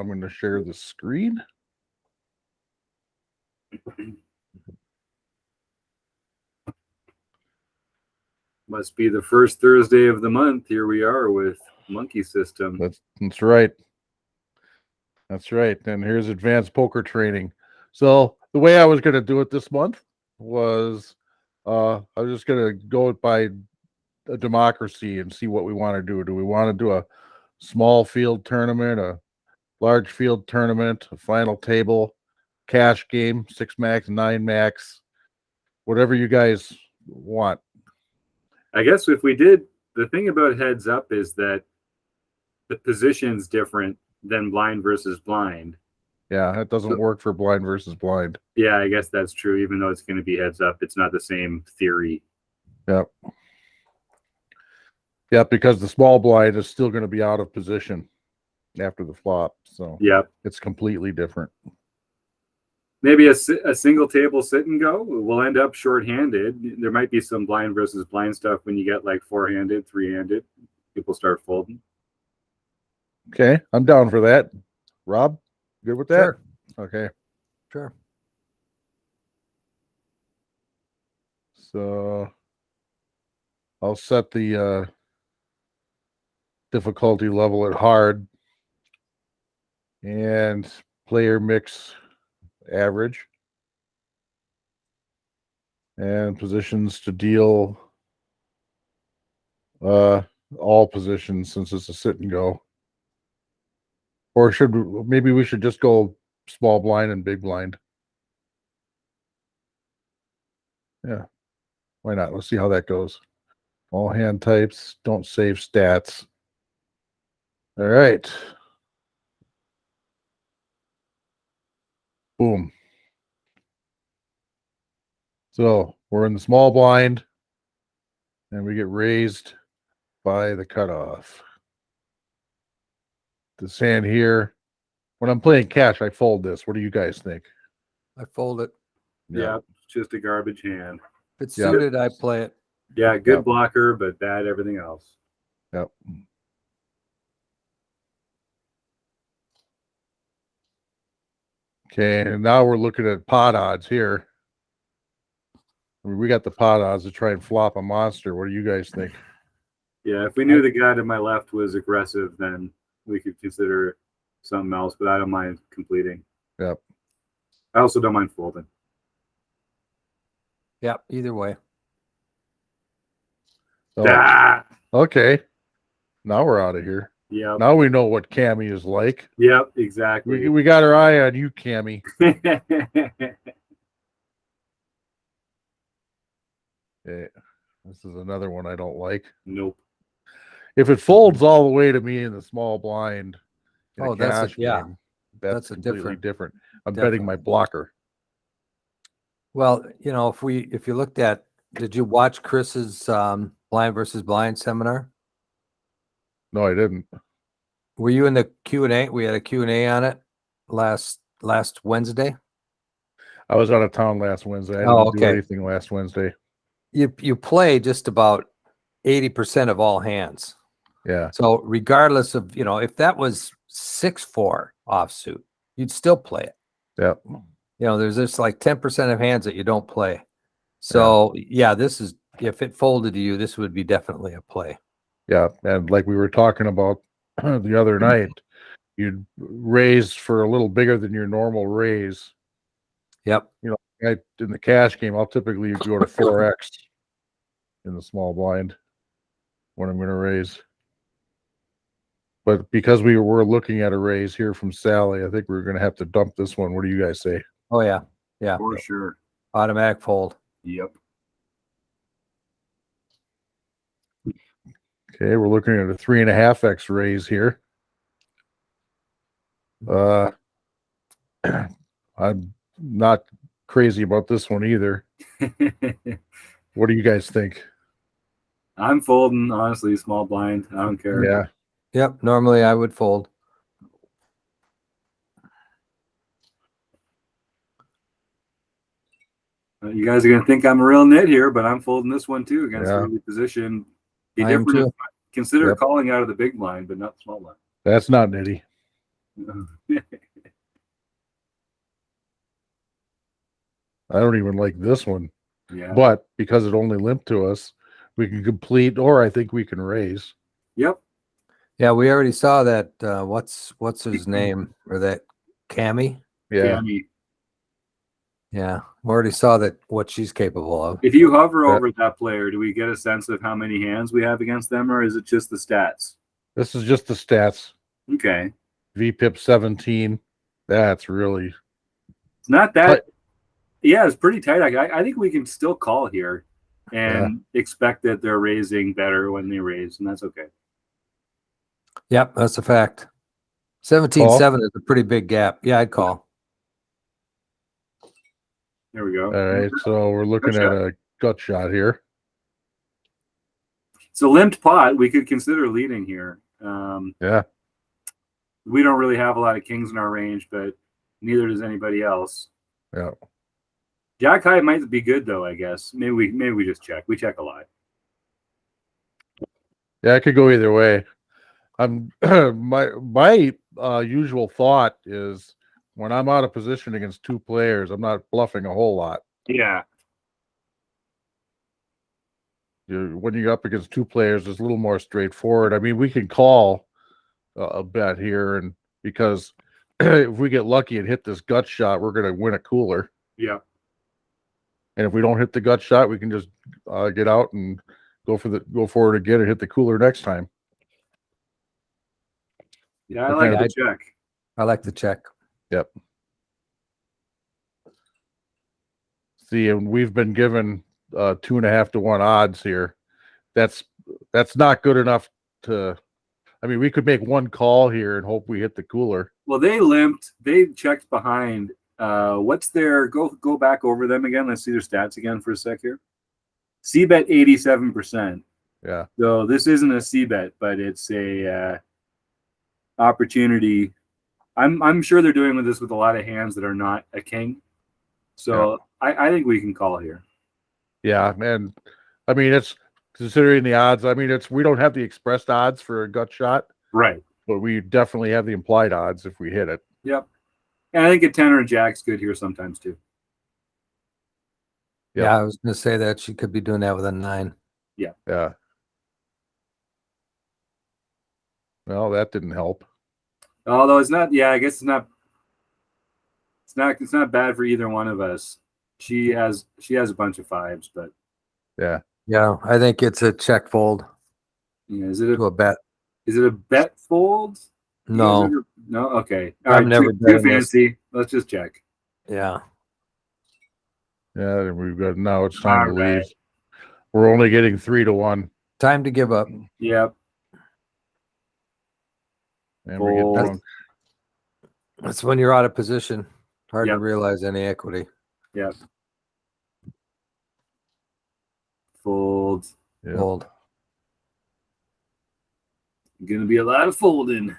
I'm going to share the screen. Must be the first Thursday of the month. Here we are with Monkie System. That's right. That's right. And here's advanced poker training. So the way I was going to do it this month was I was just going to go by a democracy and see what we want to do. Do we want to do a small field tournament, a large field tournament, a final table, cash game, 6 max, 9 max, whatever you guys want. I guess if we did, the thing about heads up is that the position's different than blind versus blind. Yeah, it doesn't work for blind versus blind. Yeah, I guess that's true. Even though it's going to be heads up, it's not the same theory. Yep. Yeah, because the small blind is still going to be out of position after the flop. So yep, it's completely different. Maybe a single table sit and go. We'll end up short-handed. There might be some blind versus blind stuff when you get like 4-handed, 3-handed. People start folding. Okay, I'm down for that. Rob, good with that? Sure. Okay. Sure. So I'll set the difficulty level at hard and player mix average, and positions to deal all positions since it's a sit and go. Or maybe we should just go small blind and big blind. Yeah, why not? Let's see how that goes. All hand types, don't save stats. All right. Boom. So we're in the small blind and we get raised by the cutoff. This hand here, when I'm playing cash, I fold this. What do you guys think? I fold it. Yeah, it's just a garbage hand. If it's suited, I play it. Yeah, good blocker, but bad everything else. Yep. Okay, and now we're looking at pot odds here. I mean, we got the pot odds to try and flop a monster. What do you guys think? Yeah, if we knew the guy to my left was aggressive, then we could consider something else, but I don't mind completing. Yep. I also don't mind folding. Yeah, either way. Oh, okay. Now we're out of here. Yeah. Now we know what Cammy is like. Yep, exactly. We got our eye on you, Cammy. Okay. This is another one I don't like. Nope. If it folds all the way to me in the small blind, that's a completely different. I'm betting my blocker. Well, if you looked at, did you watch Chris's blind versus blind seminar? No, I didn't. Were you in the Q&A? We had a Q&A on it last Wednesday. I was out of town last Wednesday. I didn't do anything last Wednesday. You play just about 80% of all hands. Yeah. So regardless of, if that was 6-4 offsuit, you'd still play it. Yeah. There's just like 10% of hands that you don't play. So this is, if it folded to you, this would be definitely a play. Yeah. And like we were talking about the other night, you'd raise for a little bigger than your normal raise. Yep. In the cash game, I'll typically go to 4x in the small blind when I'm going to raise. But because we were looking at a raise here from Sally, I think we're going to have to dump this one. What do you guys say? Oh, yeah. Yeah. For sure. Automatic fold. Yep. Okay, we're looking at a 3.5x raise here. I'm not crazy about this one either. What do you guys think? I'm folding, honestly, small blind. I don't care. Yeah. Yep. Normally I would fold. You guys are going to think I'm a real nit here, but I'm folding this one too against early position. Be different. Consider calling out of the big blind, but not the small blind. That's not nitty. I don't even like this one, Yeah. but because it only limped to us, we can complete, or I think we can raise. Yep. Yeah, we already saw that. What's his name, or that Cammy? Yeah. Cammy. Yeah, we already saw that what she's capable of. If you hover That- over that player, do we get a sense of how many hands we have against them, or is it just the stats? This is just the stats. Okay. VPIP 17. That's really It's not that. tight. Yeah, it's pretty tight. I think we can still call here and expect that they're raising better when they raise, and that's okay. Yep, that's a fact. 17-7 is a pretty big gap. Yeah, I'd call. There we go. All right. So we're looking Gut at shot. a gut shot here. It's a limped pot. We could consider leading here. Yeah. We don't really have a lot of kings in our range, but neither does anybody else. Yeah. Jack high might be good though, I guess. Maybe we just check. We check a lot. Yeah, it could go either way. I'm my usual thought is when I'm out of position against two players, I'm not bluffing a whole lot. Yeah. When you're up against two players, it's a little more straightforward. I mean, we can call a bet here, and because if we get lucky and hit this gut shot, we're going to win a cooler. Yeah. And if we don't hit the gut shot, we can just get out and go for it again and hit the cooler next time. Yeah, I like Okay. the check. I like the check. Yep. See, and we've been given 2.5 to 1 odds here. That's not good enough to. I mean, we could make one call here and hope we hit the cooler. Well, they limped. They checked behind. What's their go back over them again? Let's see their stats again for a sec here. C bet 87%. Yeah. So this isn't a C bet, but it's a opportunity. I'm sure they're doing with this with a lot of hands that are not a king. So I think we can call here. Yeah, and I mean it's considering the odds. I mean we don't have the expressed odds for a gut shot, Right. but we definitely have the implied odds if we hit it. Yep. And I think a 10 or a jack's good here sometimes too. Yep. Yeah, I was going to say that she could be doing that with a 9. Yeah. Well, that didn't help. Although it's not. Yeah, I guess it's not. It's not bad for either one of us. She has a bunch of 5s, but Yeah. Yeah, I think it's a check fold yeah, is it to a bet. a bet fold? You guys No, ever- no. Okay. All I've right. never Too betting this. fancy. Let's just check. yeah, Yeah, and we've got now it's time to All right. leave. We're only getting 3 to 1. time to give up. Yep. And we get Fold. drunk. That's when you're out of position. Hard Yep. to realize any equity. Yep. Fold. Yeah. Fold. Gonna be a lot of folding.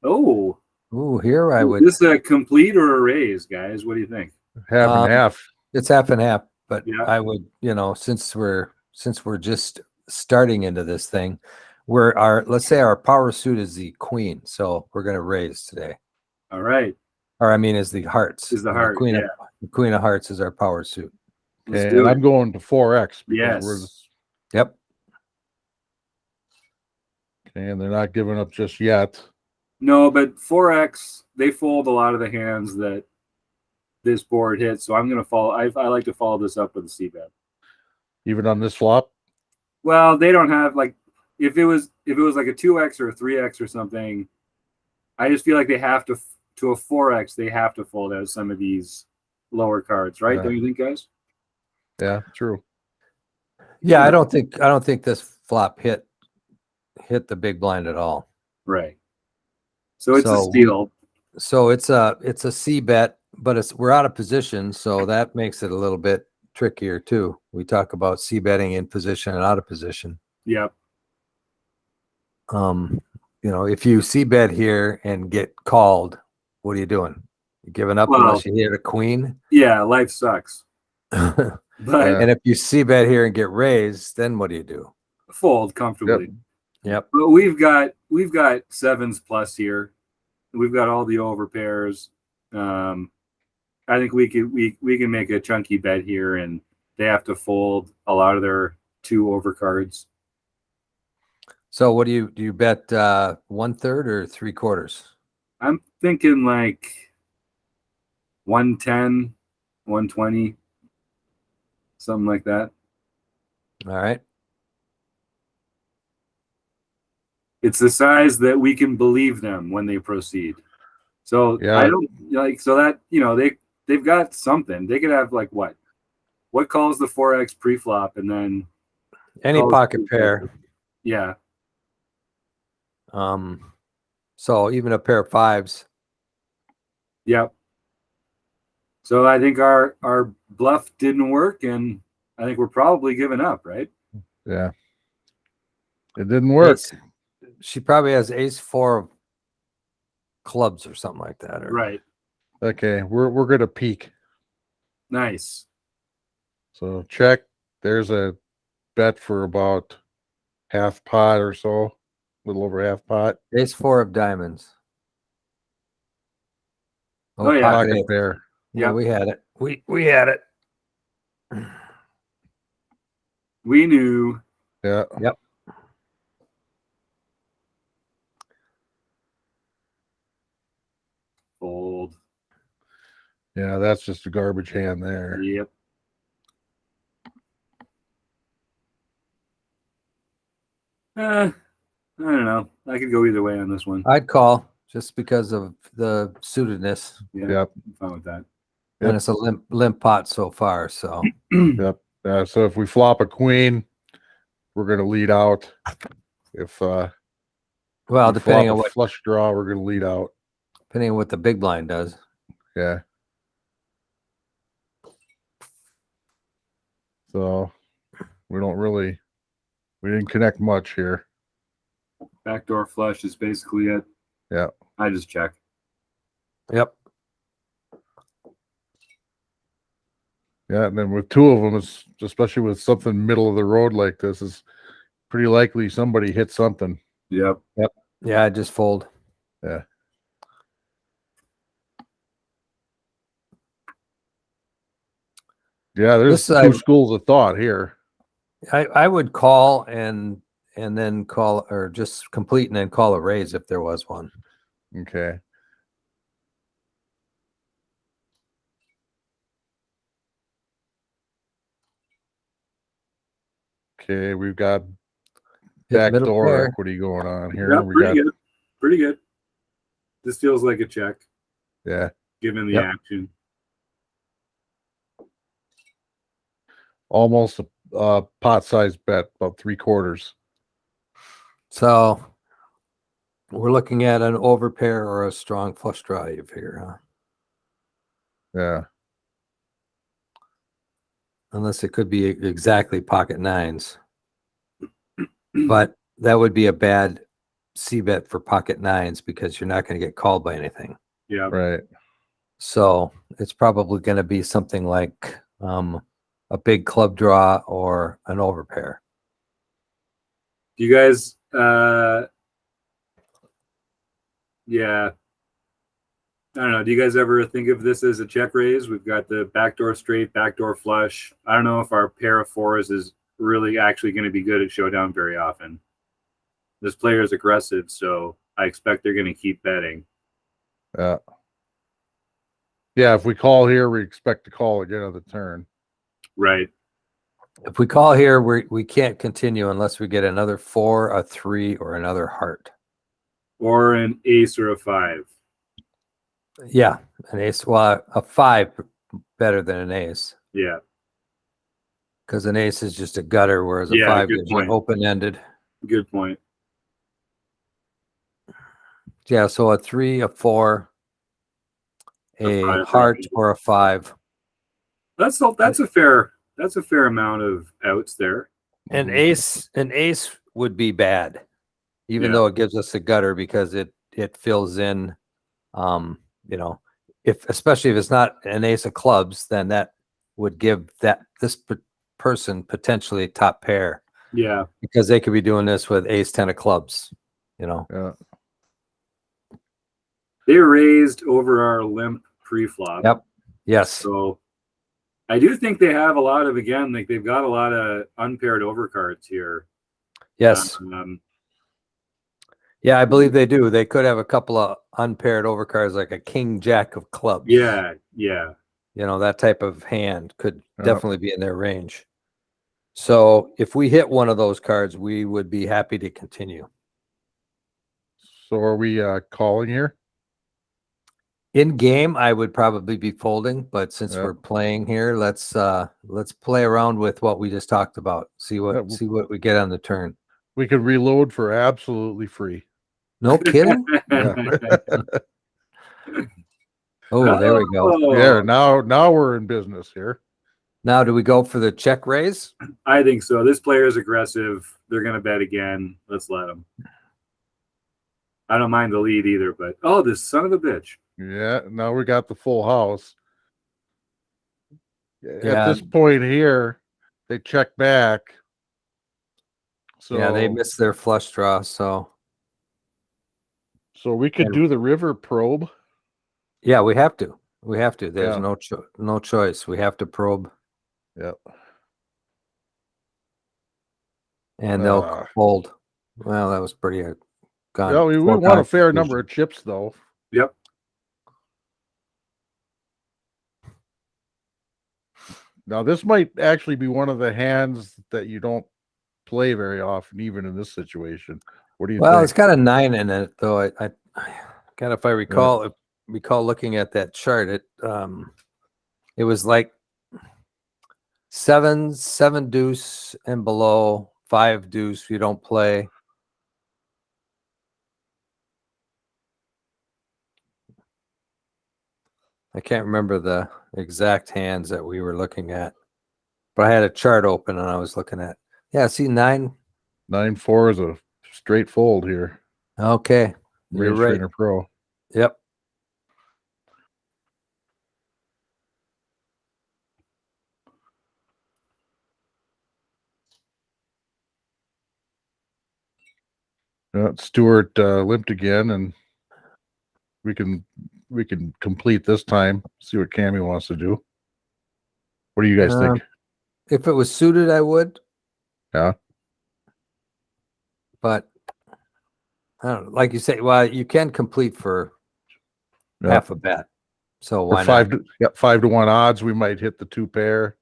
Oh, Ooh, here I is would. this a complete or a raise, guys? What do you think? Half and half. It's half and half, but Yeah. I would, since we're just starting into this thing, let's say our power suit is the queen, so we're going to raise today. All right. Or I mean, is the hearts. Is the And heart, yeah. the queen of hearts is our power suit. Let's Okay, do and it. I'm going to 4x. Yes. Yep. And they're not giving up just yet. No, but 4x, they fold a lot of the hands that this board hits. So I'm going to follow. I like to follow this up with a C bet. Even on this flop. Well, they don't have like if it was like a 2x or a 3x or something. I just feel like they have to a 4x. They have to fold out some of these lower cards, right? Yeah. Don't you think, guys? Yeah, true. Yeah, I don't think this flop hit the big blind at all. Right. So it's a So- steal. So it's a C bet, but we're out of position, so that makes it a little bit trickier too. We talk about C betting in position and out of position. Yep. If you C bet here and get called, what are you doing? You giving up Well- unless you hit a queen? Yeah, life sucks. And But Yeah. if you C bet here and get raised, then what do you do? fold comfortably. Yep. But we've got 7s plus here. we've got all the over pairs. I think we can make a chunky bet here, and they have to fold a lot of their 2 over cards. So what do you bet 1/3 or 3/4? I'm thinking like 110, 120, something like that. All right. It's the size that we can believe them when they proceed. So Yeah. I don't like so that they've got something. They could have like what calls the 4x pre-flop and then Any calls pocket the- pair. Yeah. So even a pair of 5s. Yep. So I think our bluff didn't work, and I think we're probably giving up, right? Yeah. It didn't work. She probably has ace-4 of clubs or something like that. Or, Right. Okay, we're gonna peak. Nice. So check. There's a bet for about half pot or so, a little over half pot. ace-4 of diamonds. Oh, yeah. pocket Pocket eight. pair. Yeah, Yep. we had it. We had it. We knew. Yeah. Yep. Fold. Yeah, that's just a garbage hand there. Yep. I don't know. I could go either way on this one. I'd call just because of the suitedness, Yeah, Yep. I'm fine with that. and it's a limp pot so far. So Yep. So if we flop a queen, we're gonna lead out. If well, we depending flop on a what flush draw, we're gonna lead out. the big blind does. Yeah. So we didn't connect much here. Backdoor flush is basically it. Yeah. I just check. Yep. Yeah, and then with 2 of them, it's especially with something middle of the road like this, is pretty likely somebody hit something. Yep. Yeah, I just fold. Yeah. Yeah, there's This, 2 schools of thought here. I would call and then call, or just complete and then call a raise if there was one. Okay. Okay, we've got Hit middle backdoor pair. equity going on here. Yeah, We pretty got good. Pretty good. This feels like a check, yeah, given the Yep. action. almost a pot size bet, about 3/4. So we're looking at an overpair or a strong flush draw, you figure, huh? Yeah. Unless it could be exactly pocket 9s. But that would be a bad C bet for pocket 9s because you're not going to get called by anything. Yeah. Right. So it's probably going to be something like a big club draw or an overpair. Do you guys yeah. I don't know. Do you guys ever think of this as a check raise? We've got the backdoor straight, backdoor flush. I don't know if our pair of 4s is really actually going to be good at showdown very often. This player is aggressive, so I expect they're going to keep betting. Yeah. Yeah, if we call here, we expect to call again on the turn. Right. If we call here, we can't continue unless we get another 4, a 3, or another heart. Or an ace or a 5. Yeah, an ace. Well, a 5 better than an ace, Yeah. because an ace is just a gutter, whereas a Yeah, 5 good gives you point. open-ended. Good point. Yeah, so a 3, a 4, a 5, heart, maybe. or a 5. That's a fair amount of outs there. An Mhm. ace would be bad, even Yeah. though it gives us a gutter because it fills in. You know, especially if it's not an ace of clubs, then that would give this person potentially top pair, Yeah. because they could be doing this with ace 10 of clubs. You know. Yeah. they raised over our limp pre-flop. Yep. Yes. So I do think they have a lot of, again, like they've got a lot of unpaired overcards here. Yes. Yeah, I believe they do. They could have a couple of unpaired overcards, like a king jack of clubs. Yeah. You know, that type of hand could Yep. definitely be in their range. So if we hit one of those cards, we would be happy to continue. So are we calling here? In game, I would probably be folding, but since Yep. we're playing here, let's play around with what we just talked about. See what we get on the turn. We could reload for absolutely free. No kidding. Yeah. Oh, there we go. Yeah, now we're in business here. Now, do we go for the check raise? I think so. This player is aggressive. They're going to bet again. Let's let them. I don't mind the lead either, but oh, this son of a bitch. Yeah, now we got the full house. Yeah. At this point here, they check back. So Yeah, they missed their flush draw, so we could do the river probe. yeah, we have to. We have to. There's Yeah. no choice. We have to probe. Yep. And they'll fold. Well, that was pretty gone. Yeah, we want a fair number of chips though. Yep. Now this might actually be one of the hands that you don't play very often, even in this situation. What do you Well, think? it's got a 9 in it, though. I kind of, if I recall, looking at that chart, it was like 7 deuce and below, 5 deuce you don't play. I can't remember the exact hands that we were looking at, but I had a chart open and I was looking at. Yeah, see 9. 9-4 is a straight fold here. Okay, you're Range right. Trainer Pro. Yep. Stewart limped again, and we can complete this time. See what Cammy wants to do. What do you guys think? If it was suited, I would. Yeah. But I don't know, like you say, well, you can complete for half a bet. So why not? Yeah, 5-1 odds. We might hit the 2 pair.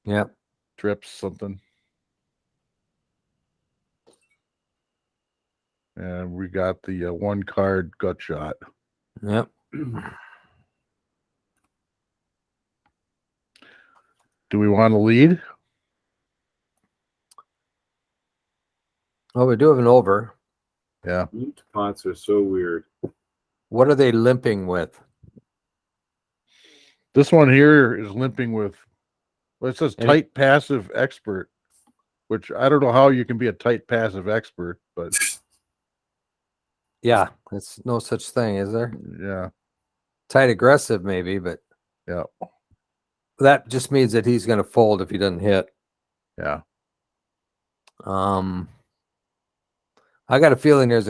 Yep. Trips something. And we got the 1 card gut shot. Yep. Do we want to lead? Oh, we do have an over. Yeah. Limped pots are so weird. What are they limping with? This one here is limping with, well, it says And tight passive expert, which I don't know how you can be a tight passive expert, but Yeah, there's no such thing, is there? yeah. Tight aggressive, maybe, but Yeah. that just means that he's going to fold if he doesn't hit. Yeah. I got a feeling there's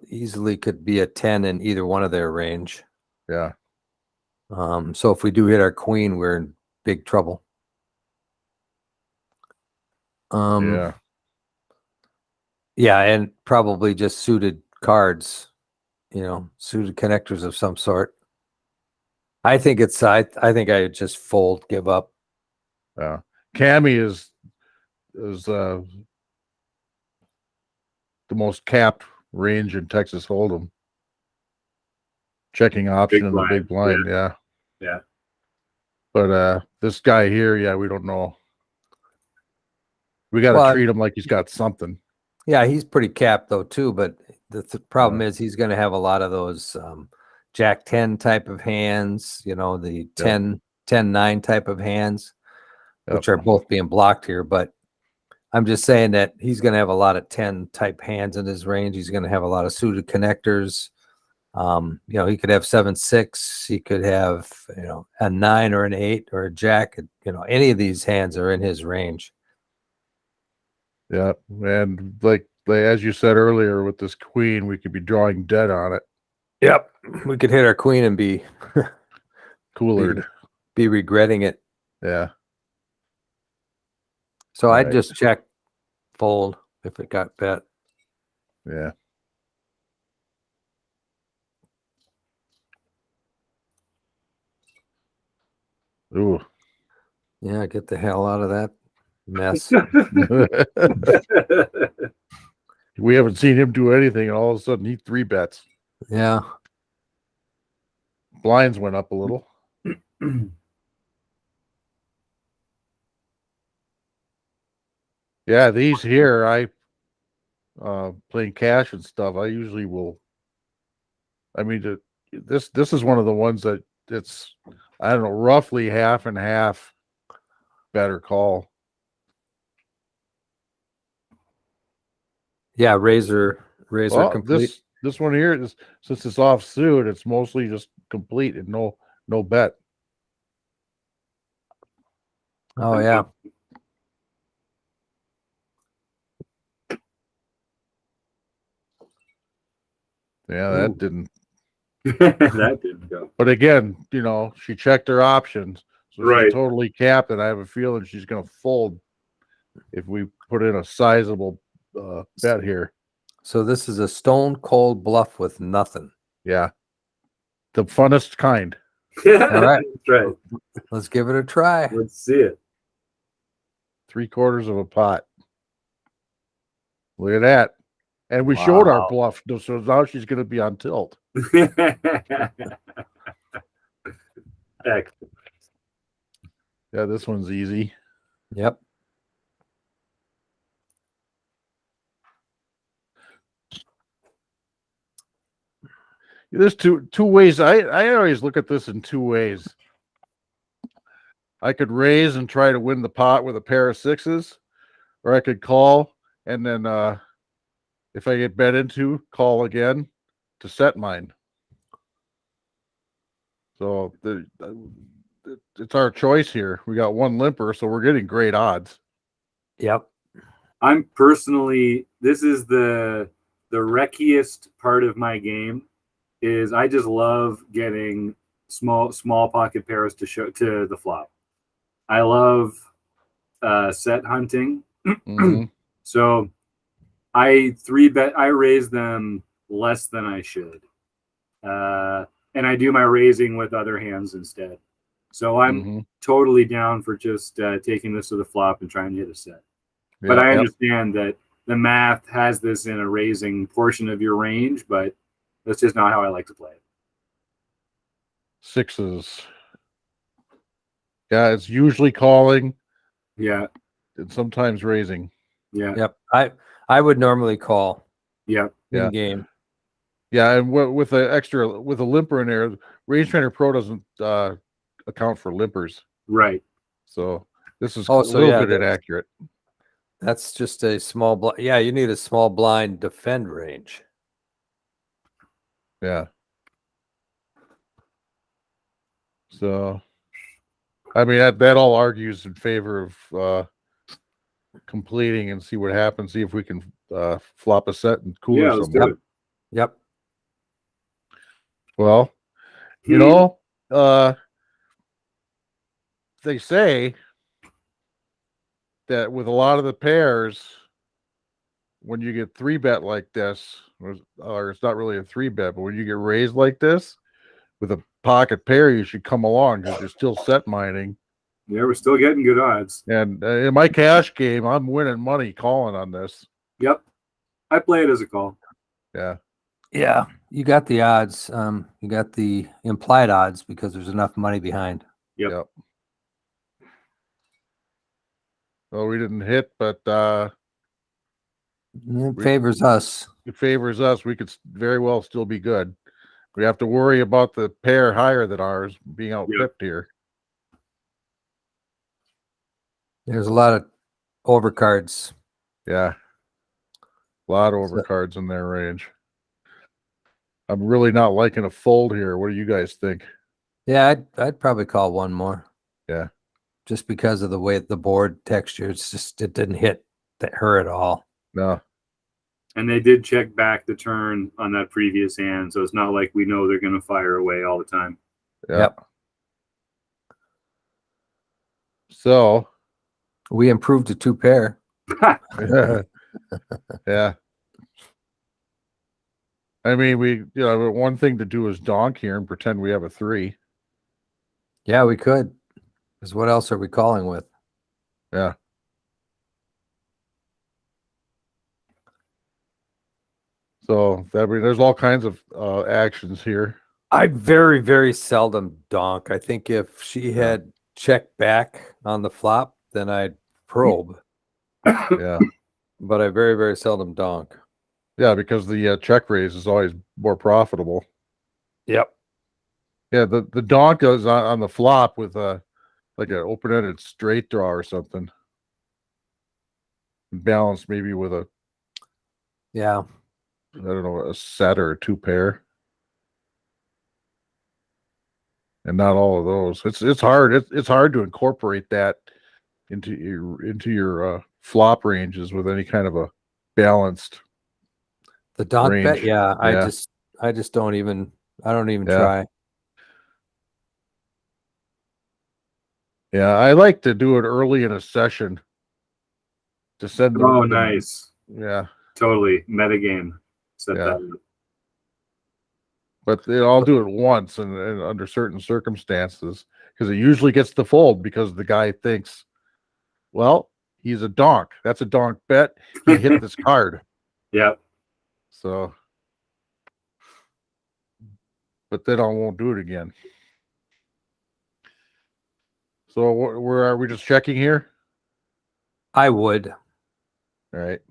easily could be a 10 in either one of their range. Yeah. So if we do hit our queen, we're in big trouble. Yeah. Yeah, and probably just suited cards, suited connectors of some sort. I think I think I would just fold, give up. Yeah. Cammy is the most capped range in Texas Hold'em. Checking option in the big blind, yeah. Yeah. But this guy here, yeah, we don't know. We got to treat him like he's got something. Yeah, he's pretty capped though too. But the problem is he's going to have a lot of those Jack 10 type of hands. The 10-9 type of hands, which are both being blocked here. But I'm just saying that he's going to have a lot of 10 type hands in his range. He's going to have a lot of suited connectors. He could have 7-6. He could have a 9 or an 8 or a jack. Any of these hands are in his range. Yeah, and like as you said earlier, with this queen, we could be drawing dead on it. Yep. We could hit our queen and be Coolered. be regretting it. Yeah. So I'd Right. just check fold if it got bet. Yeah. Ooh. Yeah, get the hell out of that mess. We haven't seen him do anything, and all of a sudden he 3-bets. Yeah. Blinds went up a little. Yeah, these here, I playing cash and stuff. I usually will. I mean, this is one of the ones that it's, I don't know, roughly half and half. Better call. Yeah, razor Well, complete. this one here is, since it's offsuit, it's mostly just complete and no bet. Oh yeah. Yeah, Ooh. that didn't. That didn't go. But again, she checked her options, so Right. she's totally capped, and I have a feeling she's going to fold if we put in a sizable bet here. So this is a stone cold bluff with nothing. Yeah, the funnest kind. All right. That's right. Let's give it a try. Let's see it. 3/4 of a pot. Look at that. And we showed our Wow. bluff, so now she's going to be on tilt. Heck. Yeah, this one's easy. Yep. There's two ways. I always look at this in two ways. I could raise and try to win the pot with a pair of sixes, or I could call and then if I get bet into, call again to set mine. So it's our choice here. We got one limper, so we're getting great odds. Yep. I'm personally, this is the wreckiest part of my game, is I just love getting small pocket pairs to show to the flop. I love set hunting. Mhm. So I raise them less than I should. And I do my raising with other hands instead. So I'm Mhm. totally down for just taking this to the flop and trying to hit a set. But Yeah, I understand that the math has this in a raising portion of your range, but that's just not how I like to play it. sixes. Yeah, it's usually calling Yeah, and sometimes raising. yeah, Yep. I would normally call yeah. Yeah. in game. Yeah, and with a limper in there, Range Trainer Pro doesn't account for limpers, Right. so this is Oh, a so little yeah, bit that's- inaccurate. That's just a small blind. Yeah, you need a small blind defend range. Yeah. So, I mean that all argues in favor of completing and see what happens. See if we can flop a set and cooler Yeah, let's do someone. it. Yep. Well, you know, they say that with a lot of the pairs, when you get 3-bet like this, or it's not really a 3-bet, but when you get raised like this with a pocket pair, you should come along because you're still set mining. Yeah, we're still getting good odds. And in my cash game, I'm winning money calling on this. Yep. I play it as a call. Yeah. Yeah, you got the odds. You got the implied odds because there's enough money behind. Yep. Well, we didn't hit, but It favors us. it favors us. We could very well still be good. We have to worry about the pair higher than ours being out pipped here. There's a lot of overcards. Yeah. A lot of So- overcards in their range. I'm really not liking a fold here. What do you guys think? Yeah, I'd probably call one more. Yeah. Just because of the way the board texture, it didn't hit her at all. No. And they did check back the turn on that previous hand, so it's not like we know they're going to fire away all the time. Yeah. Yep. So We improved to 2 pair. yeah. I mean, one thing to do is donk here and pretend we have a 3. Yeah, we could. Because what else are we calling with? Yeah. So there's all kinds of actions here. I very, very seldom donk. I think if she had checked back on the flop, then I'd probe. Yeah. But I very, very seldom donk. Yeah, because the check raise is always more profitable. Yep. Yeah, the donk is on the flop with like an open-ended straight draw or something. Balanced maybe with a, Yeah. I don't know, a set or a 2 pair. And not all of those. It's hard. It's hard to incorporate that into your flop ranges with any kind of a balanced The donk bet, range. yeah. I Yeah. just don't even Yeah. try. Yeah, I like to do it early in a session to send them. Oh, nice. Yeah, Totally. Metagame. Set Yeah. that up. but I'll do it once and under certain circumstances because it usually gets the fold because the guy thinks, well, he's a donk. That's a donk bet. He hit this card. Yep. So, but then I won't do it again. So where are we just checking here? I would. All right.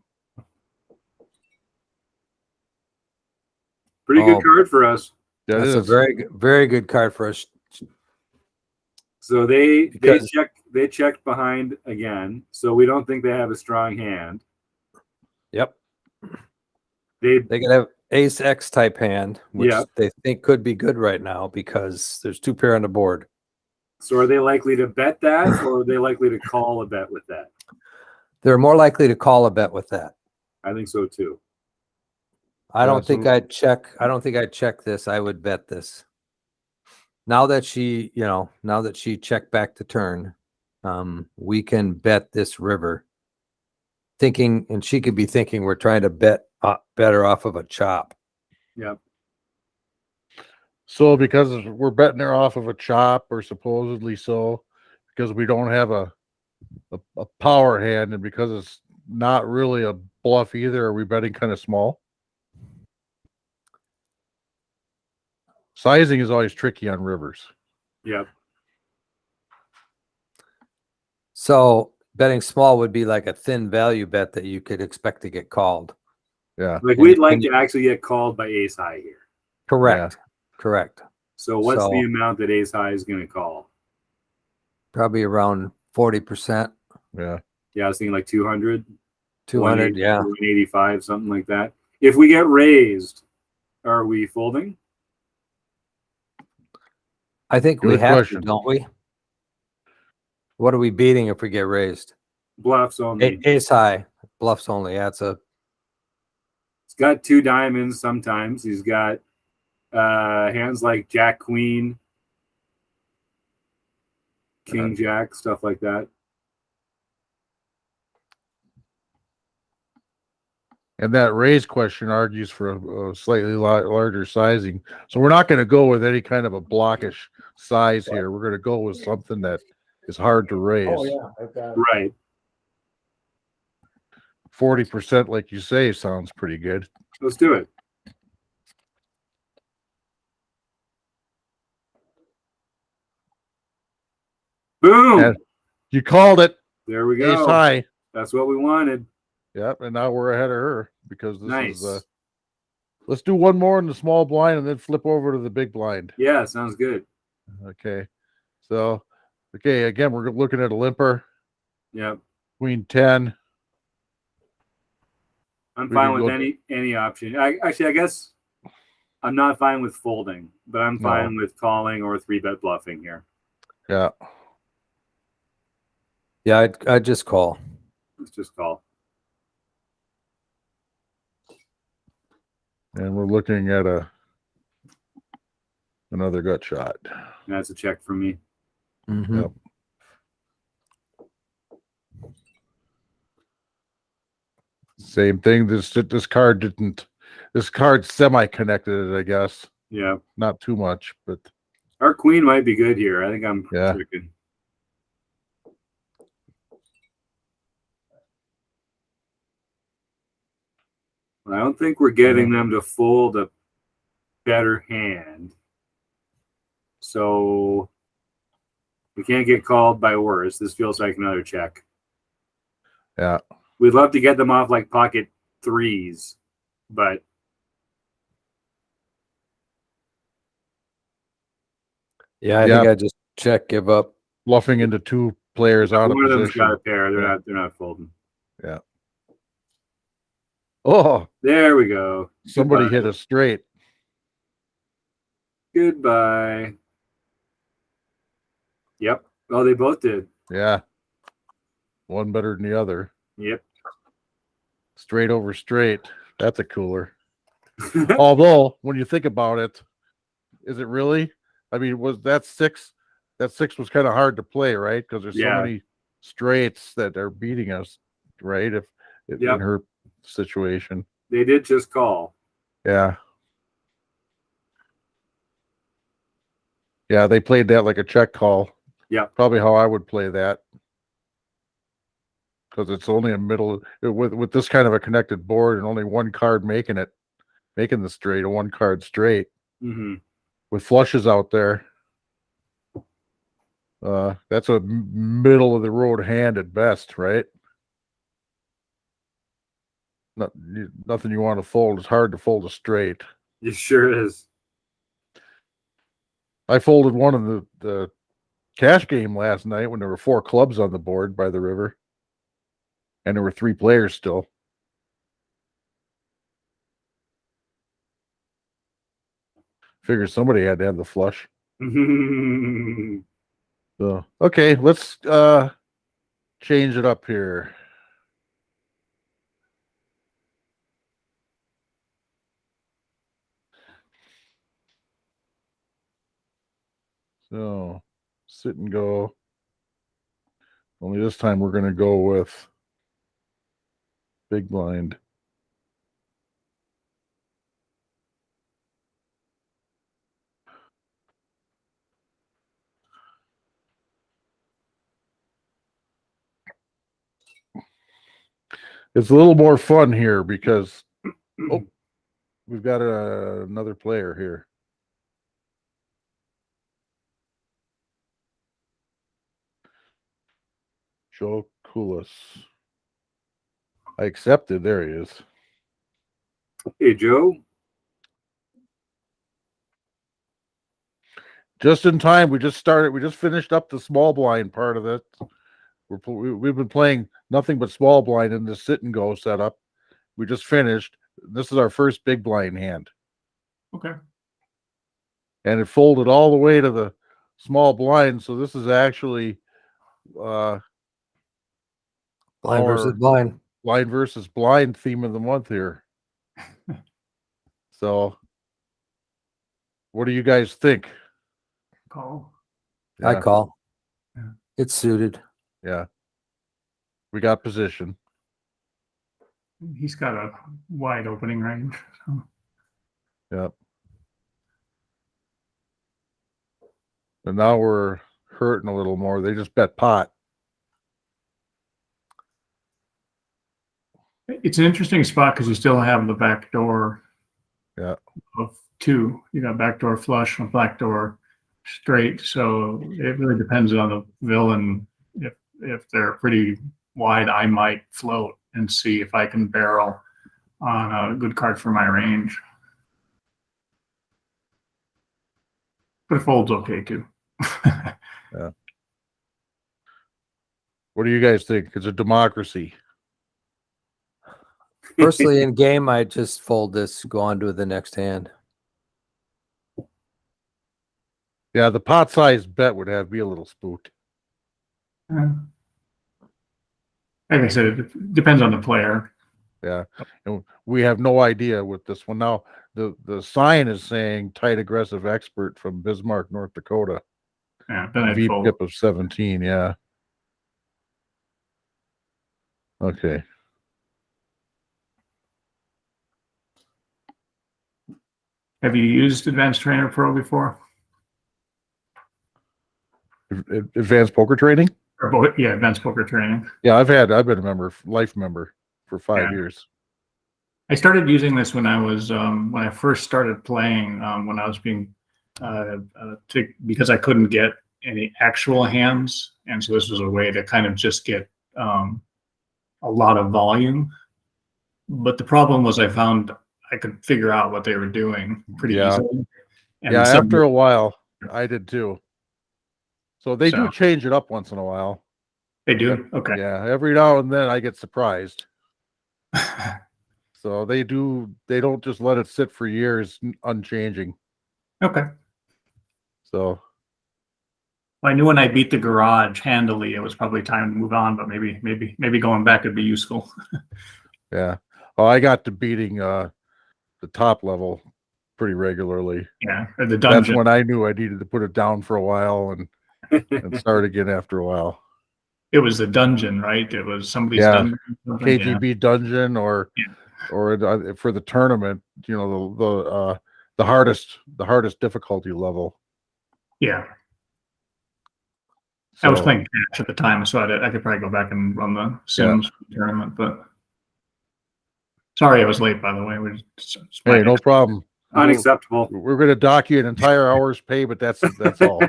Pretty Oh, good card for us. That That's a is. very good card for us. So they Because- checked behind again. So we don't think they have a strong hand. Yep. They They could have ace X type hand, which Yeah. they think could be good right now because there's 2 pair on the board. So are they likely to bet that, or are they likely to call a bet with that? They're more likely to call a bet with that. I think so too. I don't That's think what- I'd check. I don't think I'd check this. I would bet this. Now that she, now that she checked back the turn, we can bet this river. Thinking, and she could be thinking we're trying to bet better off of a chop. Yep. So because we're betting her off of a chop, or supposedly so, because we don't have a power hand, and because it's not really a bluff either, are we betting kind of small? Sizing is always tricky on rivers. Yep. So betting small would be like a thin value bet that you could expect to get called. Yeah. Like And we'd you- like and to you- actually get called by ace high here. Correct. Correct. So what's the So- amount that ace high is going to call? Probably around 40%, Yeah. Yeah, I was thinking like 200, 200. Yeah. 185, something like that. If we get raised, are we folding? I think we Good have question. to, don't we? What are we beating if we get raised? Bluffs only. Ace high, bluffs only. That's a He's got 2 diamonds sometimes. He's got hands like Jack Queen, King Jack, stuff like that. And that raise question argues for a slightly larger sizing. So we're not going to go with any kind of a blockish size here. We're going to go with something that is hard to raise. Right. 40%, like you say, sounds pretty good. Let's do it. Boom. And you called it. There we Ace go. high. That's what we wanted. Yep. And now we're ahead of her because this Nice. is let's do one more in the small blind and then flip over to the big blind. Yeah, sounds good. Okay. So, okay, again, we're looking at a limper, Yep. queen 10. I'm We fine can with go- any option. I guess I'm not fine with folding, but I'm fine with calling or 3-bet bluffing here. Yeah. yeah. I'd just call. Let's just call. And we're looking at another gut shot. That's a check for me. Mhm. Yep. Same thing. This card didn't. This card semi-connected it, I guess. Yeah. Not too much, but Our queen might be good here. I think I'm Yeah. tricking. I don't think we're getting them to fold a better hand. So we can't get called by worse. This feels like another check. yeah. We'd love to get them off like pocket threes, but Yeah, I Yeah. think I just check, give up. Bluffing into two players out of one of them's got a position. pair. They're Yeah. not folding. Oh, There we go. somebody Goodbye. hit a straight. Goodbye. Yep. Oh, they both did. Yeah. One better than the other. Yep. Straight over straight. That's a cooler. Although, when you think about it, is it really? I mean, was that six? That six was kind of hard to play, right? Because there's Yeah. so many straights that are beating us, right? If Yep. in her situation. They did just call. Yeah. Yeah, they played that like a check call. Yeah. Probably how I would play that. Because it's only a middle with this kind of a connected board and only one card making the straight, a one card straight Mm-hmm. with flushes out there. That's a middle of the road hand at best, right? Nothing you want to fold. It's hard to fold a straight. It sure is. I folded one in the cash game last night when there were 4 clubs on the board by the river, and there were 3 players still. Figure somebody had to have the flush. So okay, let's change it up here. So sit and go. Only this time we're going to go with big blind. It's a little more fun here because we've got another player here. Joe Kulis. I accepted. There he is. Hey, Joe. Just in time. We just finished up the small blind part of it. We've been playing nothing but small blind in this sit and go setup. We just finished. This is our first big blind hand. Okay. And it folded all the way to the small blind. So this is actually Blind versus our blind. blind versus blind theme of the month here. So what do you guys think? Call. I Yeah. call. Yeah. It's suited. Yeah. We got position. He's got a wide opening range. So. Yep. And now we're hurting a little more. They just bet pot. It's an interesting spot because you still have the back door. Yeah. Of 2. You got backdoor flush and backdoor straight. So it really depends on the villain. If they're pretty wide, I might float and see if I can barrel on a good card for my range. But it folds okay too. Yeah. What do you guys think? It's a democracy. Personally, in game, I just fold this, go on to the next hand. Yeah, the pot size bet would have me a little spooked. Like I said, it depends on the player. Yeah. And we have no idea with this one. Now the sign is saying tight aggressive expert from Bismarck, North Dakota. Yeah, then I'd fold. VPIP of 17. Yeah. Okay. Have you used Advanced Trainer Pro before? Advanced poker training. Or both? Yeah, Advanced Poker Training. Yeah, I've been a member, life member for 5 Yeah. years. I started using this when I was when I first started playing. When I was being because I couldn't get any actual hands, and so this was a way to kind of just get a lot of volume. But the problem was I found I could figure out what they were doing pretty Yeah. easily. And Yeah, some- after a while, I did too. So they do So- change it up once in a while. they do. Okay. Yeah, every now and then I get surprised. So they don't just let it sit for years unchanging. Okay. So I knew when I beat the garage handily, it was probably time to move on. But maybe going back would be useful. yeah. Oh, I got to beating the top level pretty regularly. Yeah, or the That's dungeon. when I knew I needed to put it down for a while and start again after a while. It was the dungeon, right? It was somebody's Yeah. dungeon. or something? Yeah. KGB dungeon or for the tournament, the hardest difficulty level. Yeah. I was So, playing cash at the time, so I could probably go back and run the Sims tournament. But sorry, I was late. By the way, hey, no problem. Unacceptable. We're going to dock you an entire hour's pay, but that's all.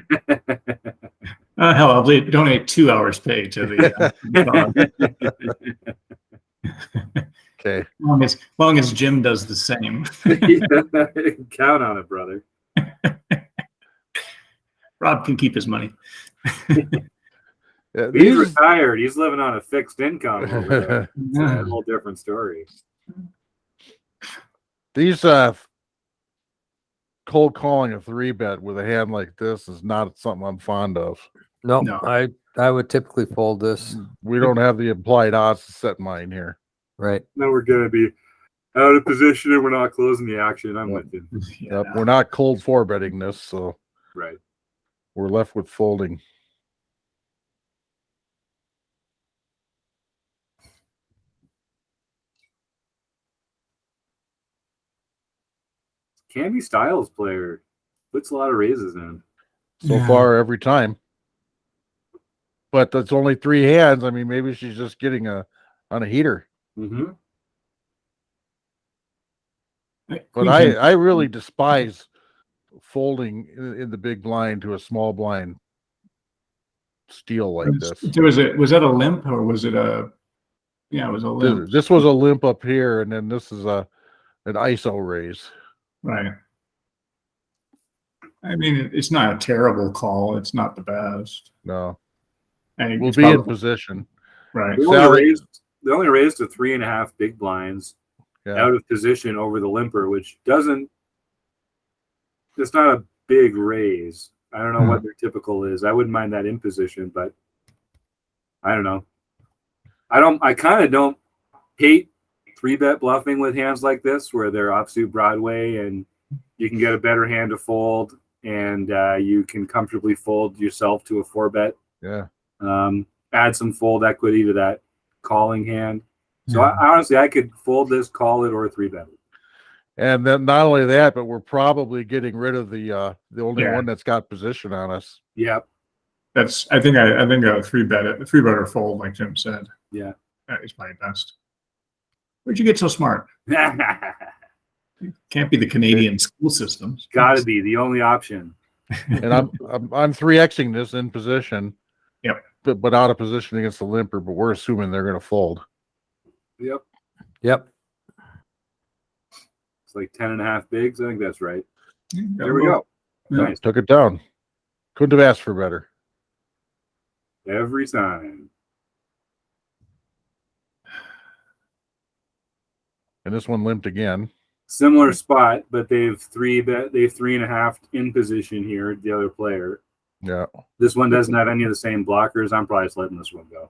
Hell, I'll donate 2 hours pay to the. Okay. Long as Jim does the same. Count on it, brother. Rob can keep his money. Yeah, He's retired. He's living on a fixed income over there. It's a Yeah. whole different story. these cold calling a 3-bet with a hand like this is not something I'm fond of. No, No. I would typically fold this. We don't have the implied odds to set mine here. Right. Now we're going to be out of position and we're not closing the action. I'm with you. Yep, we're not cold 4-betting this, so Right. we're left with folding. Candy Styles player puts a lot of raises in. So Yeah. far every time. But that's only 3 hands. I mean, maybe she's just getting on a heater. Mm-hmm. But I really despise folding in the big blind to a small blind steal like this. Was that a limp or was it a? Yeah, it was a limp. This was a limp up here, and then this is an ISO raise. Right. I mean, it's not a terrible call. It's not the best. No, And we'll it's be in probably- position. right. They only raised to 3.5 big blinds Yeah, out of position over the limper, which doesn't. It's not a big raise. I don't know what their typical is. I wouldn't mind that in position, but I don't know. I kind of don't hate 3-bet bluffing with hands like this where they're offsuit Broadway and you can get a better hand to fold and you can comfortably fold yourself to a 4-bet. yeah. Add some fold equity to that calling hand. So honestly, I could fold this, call it, or 3-bet it. And then not only that, but we're probably getting rid of the only Yeah. one that's got position on us. Yep. That's. I think a 3-bet, a 3-bet or fold, like Jim said. Yeah. That is probably best. Where'd you get so smart? Can't be the Canadian school systems. Gotta be the only option. And I'm 3xing this in position. Yep. But out of position against the limper, but we're assuming they're going to fold. Yep. Yep. It's like 10.5 bigs. I think that's right. There There we go. Yeah. Nice. Took it down. Couldn't have asked for better. Every time. And this one limped again. Similar spot, but they've 3.5 in position here, the other player. Yeah. This one doesn't have any of the same blockers. I'm probably just letting this one go.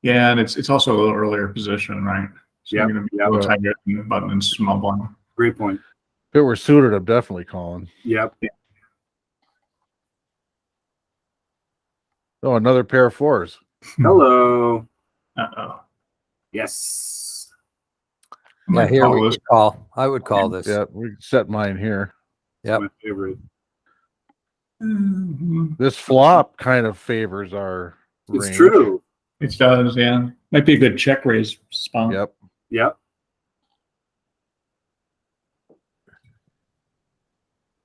Yeah, and it's also a little earlier position, right? So Yep, you're gonna be yep. a little tighter in the button and small blind. Great point. If it were suited, I'm definitely calling. Yep. Oh, another pair of fours. Hello. Uh-oh. Yes. I Yeah, might here call we this. would call. I would call this. Yeah, we set mine here. Yep. My favorite. Mhm. This flop kind of favors our It's range. true. It does, yeah. Might be a good check raise spot. Yep. Yep.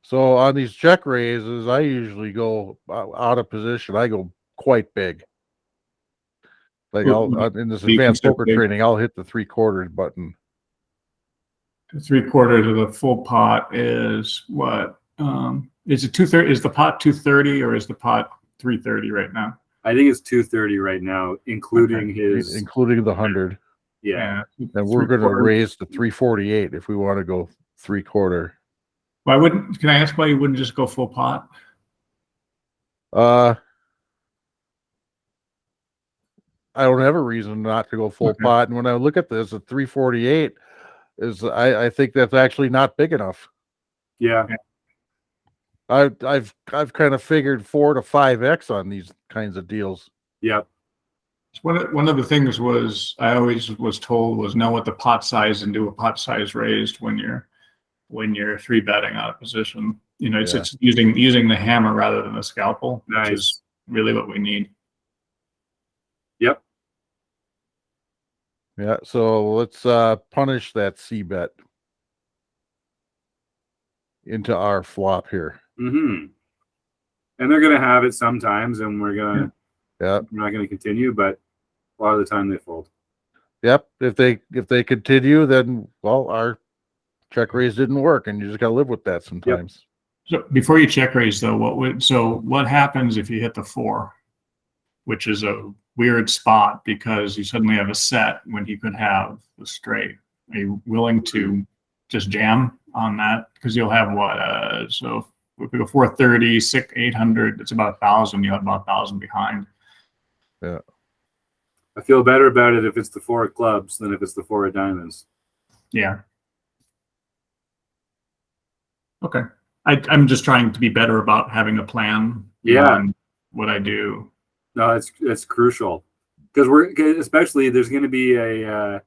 So on these check raises, I usually go out of position. I go quite big. Like in this You advanced consider poker big? training, I'll hit the 3/4 button. 3/4 of the full pot is what? Is it 230? Is the pot 230 or is the pot 330 right now? I think it's 230 right now, including his. Including the 100. Yeah. And we're going to 3/4. raise to 348 if we want to go 3/4. Why wouldn't? Can I ask why you wouldn't just go full pot? I don't have a reason not to go full Okay. pot. And when I look at this, at 348 is I think that's actually not big enough. Yeah. I've kind of figured 4 to 5x on these kinds of deals. Yep. One of the things was I always was told was know what the pot size and do a pot size raised when you're three betting out of position. You know, it's Yeah. it's using the hammer rather than the scalpel, Nice. which is really what we need. Yep. Yeah, so let's punish that C bet into our flop here. Mm-hmm. And they're gonna have it sometimes, and we're Yeah. not gonna continue, but a lot of the time they fold. Yep. If they continue, then well, our check raise didn't work, and you just gotta live with that sometimes. So before you check raise though, what happens if you hit the 4, which is a weird spot because you suddenly have a set when you could have the straight. Are you willing to just jam on that? Because you'll have what? So if we go 430, 800, it's about 1,000. You'll have about 1,000 behind. Yeah. I feel better about it if it's the 4 of clubs than if it's the 4 of diamonds. Yeah. Okay. I'm just trying to be better about having a plan. Yeah. on what I do. No, it's crucial because especially there's going to be we're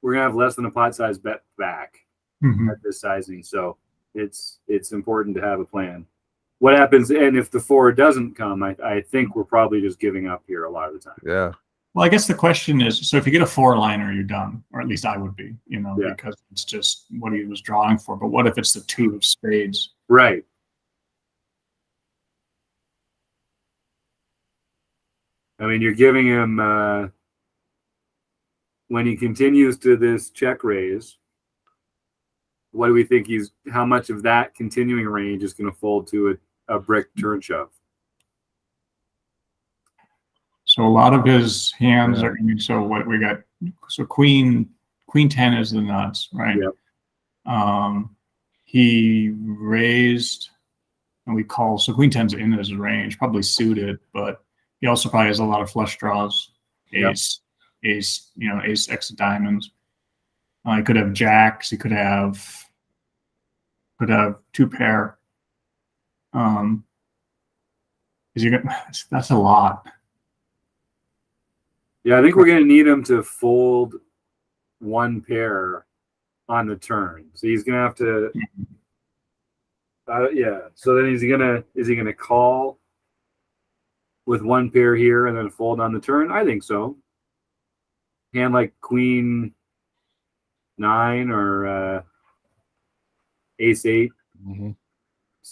going to have less than a pot size bet back Mhm. at this sizing, so it's important to have a plan. What happens, and if the 4 doesn't come, I think we're probably just giving up here a lot of the time. Yeah. Well, I guess the question is, so if you get a 4-liner, you're done, or at least I would be, Yeah. because it's just what he was drawing for. But what if it's the 2 of spades? Right. I mean, you're giving him when he continues to this check raise. What do we think how much of that continuing range is going to fold to a brick turn shove? So a lot of his hands Yeah. are going to, so what we got, so queen 10 is the nuts, right? Yep. He raised and we call, so queen 10's in his range, probably suited, but he also probably has a lot of flush draws, ace, ace, X of diamonds. He could have jacks, he could have 2 pair. That's a lot. Yeah, I think we're going to need him to fold 1 pair on the turn. So he's going to have to. Yeah. So then is he gonna call with 1 pair here and then fold on the turn? I think so. Hand like queen 9 or ace 8. Mm-hmm.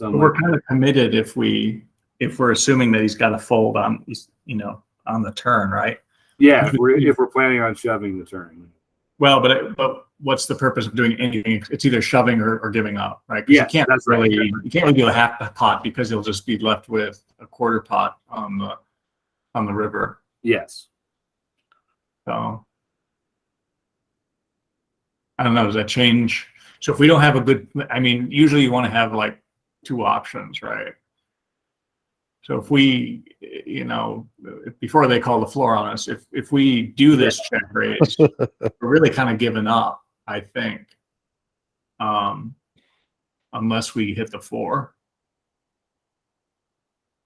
But we're kind of committed if we're assuming that he's got to fold on the turn, right? Yeah, if we're planning on shoving the turn. Well, but what's the purpose of doing anything? It's either shoving or giving up, right? 'Cause Yeah, you can't that's right. really do a half pot because you'll just be left with a quarter pot on the river. Yes. So I don't know. Does that change? So if we don't have a good, usually you want to have like 2 options, right? So if we, before they call the floor on us, if we do this check raise, we're really kind of giving up, I think. unless we hit the 4.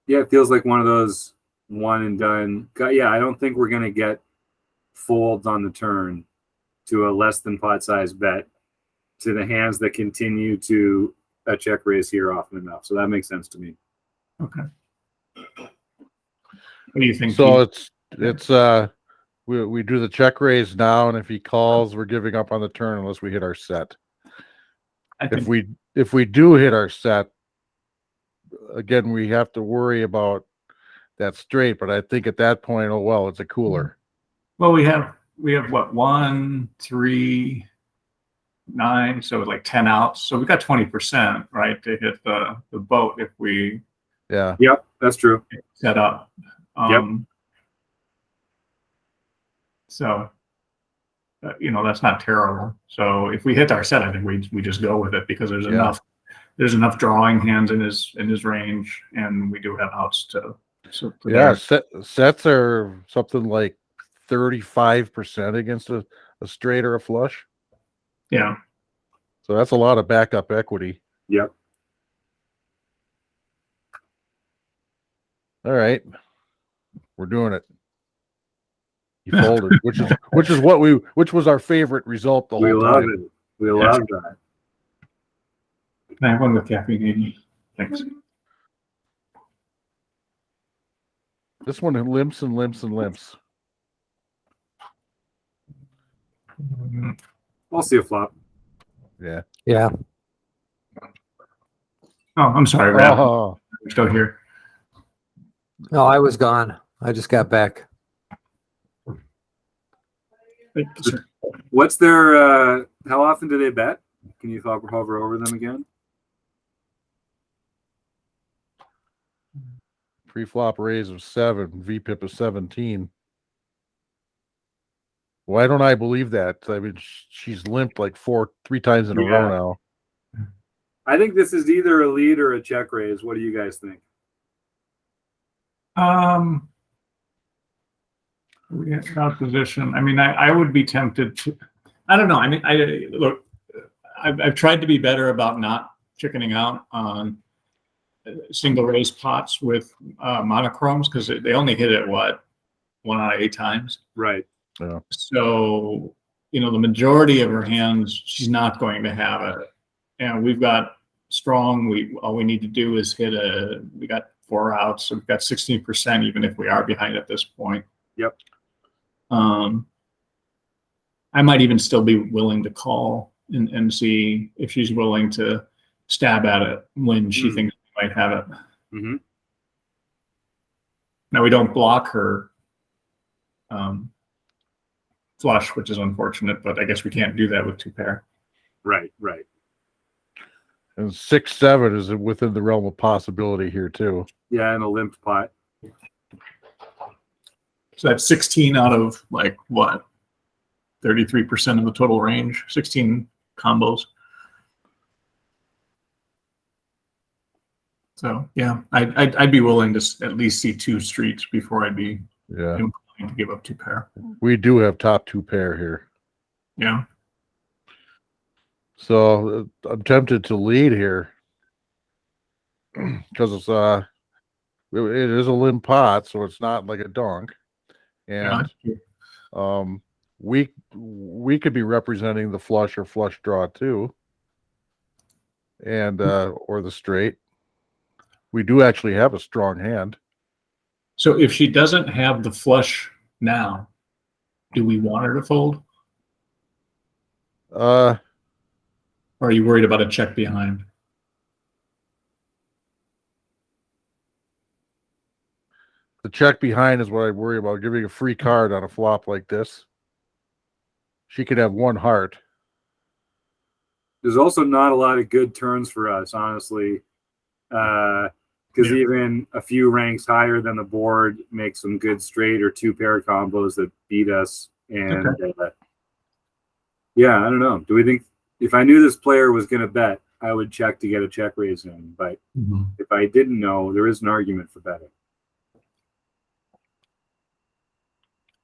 Yeah, it feels like one of those one and done. Yeah, I don't think we're gonna get folds on the turn to a less than pot size bet to the hands that continue to a check raise here often enough. So that makes sense to me. Okay. What do you think? So Keith? it's we do the check raise now, and if he calls, we're giving up on the turn unless we hit our set. I think If we do hit our set, again we have to worry about that straight. But I think at that point, oh well, it's a cooler. well we have what 1, 3, 9, so like 10 outs. So we got 20%, right, to hit the boat if we Yeah. Yep, that's true. set up. Yep. So that's not terrible. So if we hit our set, I think we just go with it because there's Yeah. enough drawing hands in his range, and we do have outs to Yeah, there. sets are something like 35% against a straight or a flush. Yeah. So that's a lot of backup equity. Yep. All right. We're doing it. He folded, which was our favorite result the We whole love time. it. We love that. Can I have one with caffeine? Thanks. This one limps and limps and limps. I'll see a flop. Yeah. Yeah. Oh, I'm sorry, Rap. Oh, We're still here. No, I was gone. I just got back. Thank you, sir. What's their how often do they bet? Can you hover over them again? pre-flop raise of 7, VPIP of 17. Why don't I believe that? I mean, she's limped like 3 times in a row now. I think this is either a lead or a check raise. What do you guys think? We get out of position. I mean, I would be tempted to. I don't know. I mean, look. I've tried to be better about not chickening out on single raise pots with monochromes because they only hit it 1 out of 8 times. Right. Yeah. So the majority of her hands, she's not going to have it. And we've got strong. All we need to do is hit we got 4 outs, so we've got 16%, even if we are behind at this point. Yep. I might even still be willing to call and see if she's willing to stab at it when she thinks we might have it. Mm-hmm. Now we don't block her flush, which is unfortunate, but I guess we can't do that with 2 pair. Right. Right. And 6-7 is within the realm of possibility here too. Yeah, and a limped pot. So that's 16 out of like what? 33% of the total range, 16 combos. So yeah, I'd be willing to at least see 2 streets before I'd be willing to give up 2 pair. We do have top 2 pair here. Yeah. So I'm tempted to lead here because it is a limp pot, so it's not like a dunk, and we could be representing the flush or flush draw too, and or the straight. We do actually have a strong hand. So if she doesn't have the flush now, do we want her to fold? Or are you worried about a check behind? The check behind is what I worry about, giving a free card on a flop like this. She could have 1 heart. There's also not a lot of good turns for us, honestly, because even a few ranks higher than the board make some good straight or 2 pair combos that beat us. And yeah, I don't know. Do we think if I knew this player was going to bet, I would check to get a check raise in? But if I didn't know, there is an argument for betting.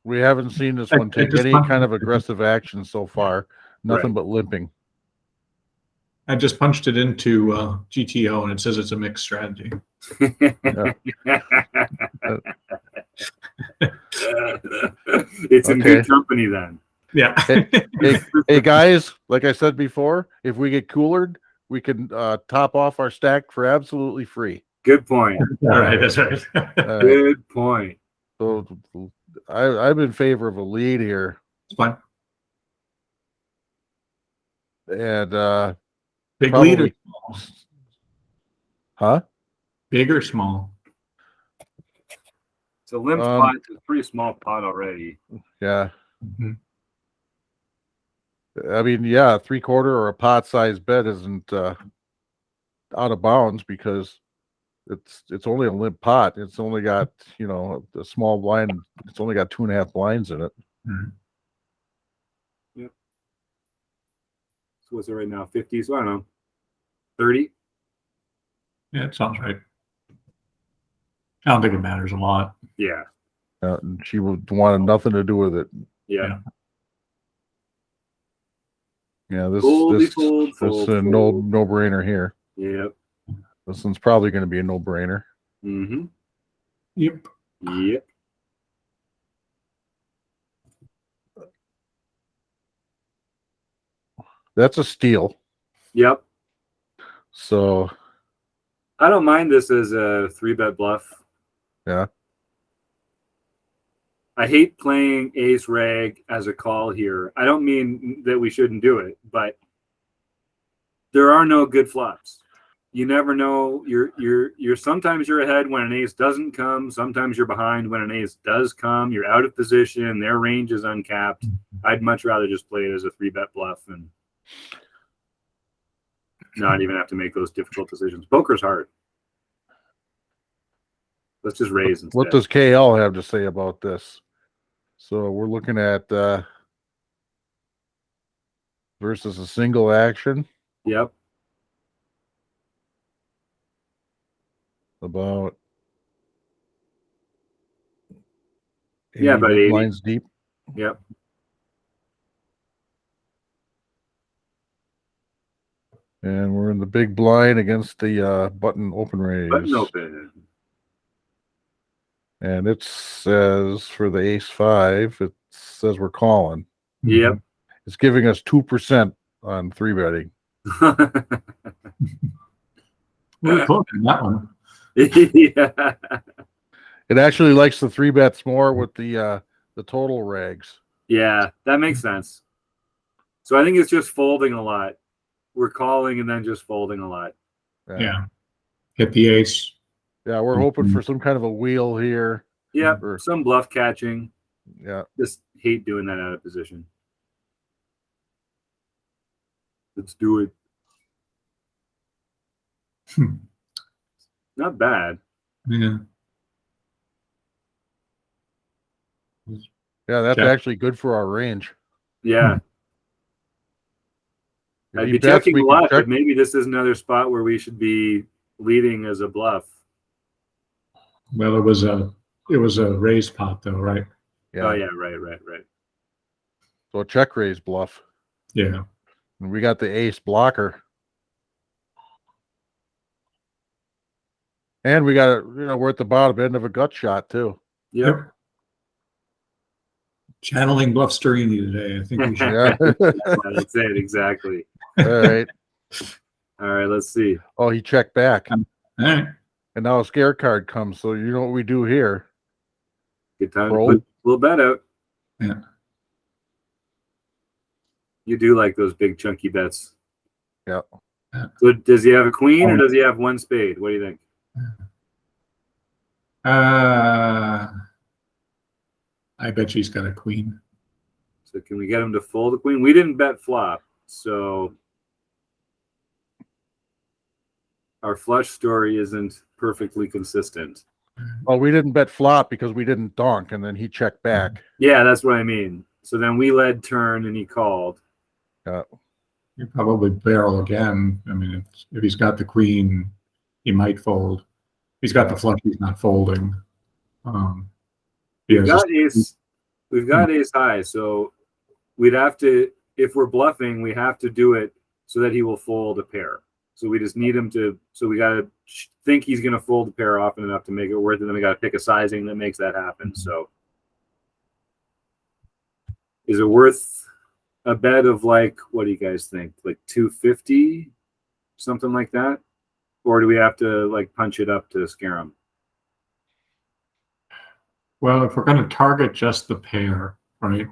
We haven't seen this one take any kind of aggressive action so far. Nothing but limping. I just punched it into GTO and it says it's a mixed strategy. It's in Okay. good company then. Yeah. Hey guys, like I said before, if we get coolered, we can top off our stack for absolutely free. Good point. All right. That's right. All right. Good point. So I'm in favor of a lead here. It's fine. And Big lead or probably small? huh? Big or small? It's a limp pot. It's a pretty small pot already. Yeah. Mhm. I mean, yeah, 3/4 or a pot sized bet isn't out of bounds because it's only a limp pot. It's only got, you know, a small blind. It's only got 2.5 blinds in it. Mhm. So what's it right now? 50? So I don't know. 30? Yeah, it sounds right. I don't think it matters a lot. Yeah. And she wanted nothing to do with it. Yeah. Yeah, this Foldy, this fold, this fold, a fold. no brainer here. Yep. This one's probably going to be a no brainer. Mm-hmm. Yep. Yep. That's a steal. Yep. So I don't mind this as a 3-bet bluff. yeah, I hate playing ace rag as a call here. I don't mean that we shouldn't do it, but there are no good flops. You never know. You're sometimes you're ahead when an ace doesn't come. Sometimes you're behind when an ace does come. You're out of position. Their range is uncapped. I'd much rather just play it as a 3-bet bluff and not even have to make those difficult decisions. Poker's hard. Let's just raise instead. what does KL have to say about this? So we're looking at versus a single action Yep. about Yeah, about big 80. blinds deep. Yep. And we're in the big blind against the button open raise. Button open. And it says for the ace 5, it says we're calling. Yep. It's giving us 2% on 3-betting. We were close on that one. Yeah. It actually likes the 3-bets more with the total rags. Yeah, that makes sense. So I think it's just folding a lot. We're calling and then just folding a lot. Yeah. Hit the ace. Yeah, we're hoping for some kind of a wheel here. Yep. Or- Some bluff catching. Yeah. Just hate doing that out of position. Let's do it. Not bad. Yeah. Yeah, that's Check. actually good for our range. Yeah. If I'd he be bets, checking we a can lot, check. but maybe this is another spot where we should be leading as a bluff. Well, it was a raised pot though, right? Yeah. Oh yeah, right. So a check raise bluff. Yeah. And we got the ace blocker. And we got we're at the bottom end of a gut shot too. Yep. Channeling Bluff Sterini today. I think we should. Yeah. Yeah, that's it, exactly. All right. All right, let's see. Oh, he checked back. All right. And now a scare card comes. So you know what we do here? Good time Roll. to put a little bet out. Yeah. You do like those big chunky bets. Yeah. So does he have a queen or does he have one spade? What do you think? I bet she's got a queen. So can we get him to fold the queen? We didn't bet flop, so our flush story isn't perfectly consistent. Well, we didn't bet flop because we didn't donk, and then he checked back. Yeah, that's what I mean. So then we led turn and he called. You probably barrel again. I mean, if he's got the queen, he might fold. If he's got the flush, he's not folding. We've got ace high, so we'd have to, if we're bluffing, we have to do it so that he will fold a pair. So we just need him to. So we got to think he's going to fold the pair often enough to make it worth it. Then we got to pick a sizing that makes that happen. So is it worth a bet of like, what do you guys think? Like 250, something like that? Or do we have to like punch it up to scare him? Well, if we're going to target just the pair, right,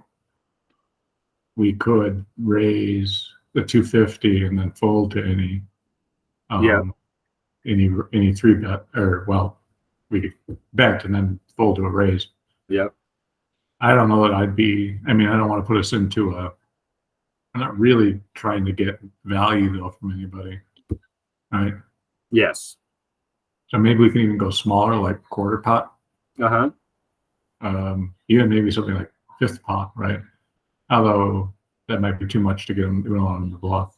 we could raise the 250 and then fold to any, Yeah. any three bet, or well, we could bet and then fold to a raise. Yep. I don't know that I'd be. I mean, I don't want to put us into a. I'm not really trying to get value though from anybody, right? Yes. So maybe we can even go smaller, like quarter pot. Uh-huh. Even maybe something like fifth pot, right? Although that might be too much to get him on the bluff.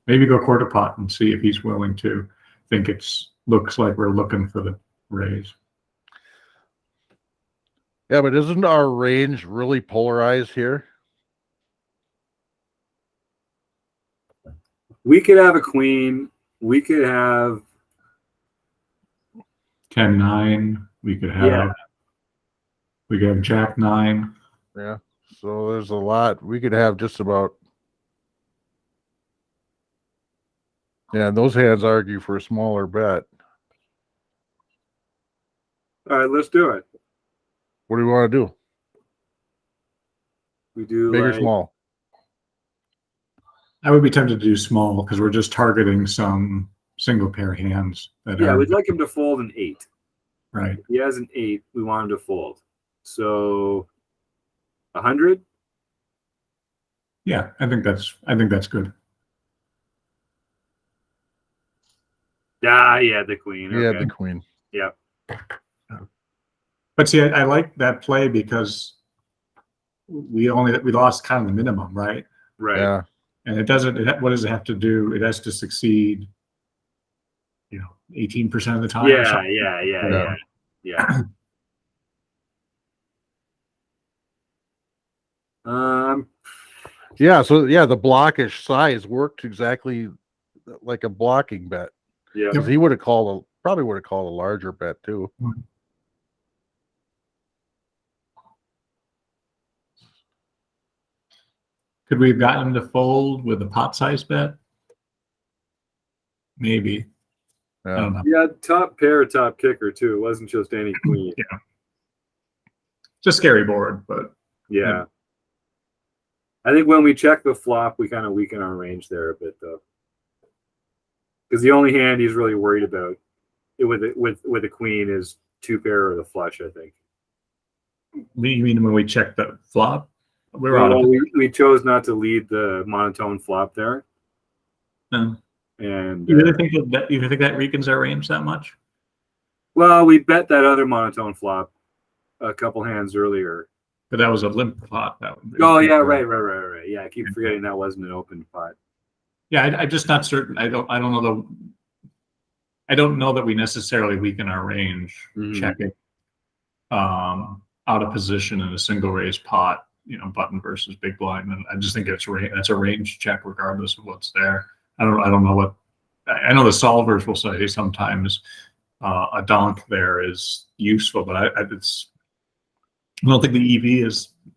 Maybe go quarter pot and see if he's willing to think looks like we're looking for the raise. Yeah, but isn't our range really polarized here? We could have a queen. We could have 10-9. We could have. Yeah. We could have Jack 9. Yeah. So there's a lot. We could have just about. Yeah, and those hands argue for a smaller bet. All right, let's do it. What do you want to do? We do Big or like, small? I would be tempted to do small because we're just targeting some single pair hands. Yeah, we'd like him to fold an 8. Right. If he has an 8, we want him to fold. So 100? Yeah, I think that's good. Yeah, the queen. Yeah, Okay. the queen. Yeah. But see, I like that play because we lost kind of the minimum, right? Right. Yeah. And what does it have to do? It has to succeed, 18% of the time. or something. Yeah. Yeah, so yeah, the blockish size worked exactly like a blocking bet. Yeah. 'Cause he probably would have called a larger bet too. Could we have gotten him to fold with a pot size bet? Maybe. I Yeah. don't know. Yeah, top pair, top kicker too. It wasn't just any queen. Yeah. It's a scary board, but Yeah. I think when we check the flop, we kind of weaken our range there a bit though. Because the only hand he's really worried about with a queen is two pair or the flush, I think. you mean when we check the flop? We're out of we chose not to lead the monotone flop there. No. And You really think that weakens our range that much? well, we bet that other monotone flop a couple hands earlier. But that was a limp pot. Oh yeah, right. Yeah, I keep forgetting that wasn't an open pot. Yeah, I'm just not certain. I don't know that we necessarily weaken our range checking out of position in a single raise pot, button versus big blind. And I just think that's a range check regardless of what's there. I don't know what. I know the solvers will say sometimes a donk there is useful, but I don't think the EV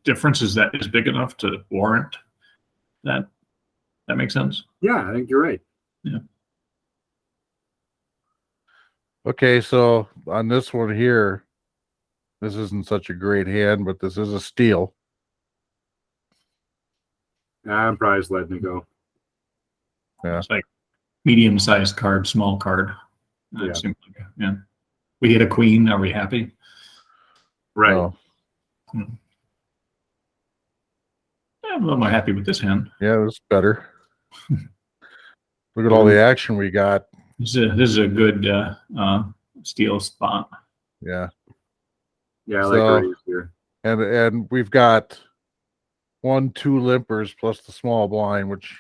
difference is big enough to warrant that. That makes sense. Yeah, I think you're right. Yeah. Okay, so on this one here, this isn't such a great hand, but this is a steal. I'm probably just letting it go. Yeah. It's like medium-sized card, small card. Yeah. Yeah. We hit a queen. Are we happy? Right. Oh, I'm a little more happy with this hand. yeah, it's better. Look at all the action we got. This is a good steal spot. Yeah. Yeah, I like So- the raise here. And we've got 1, 2 limpers plus the small blind, which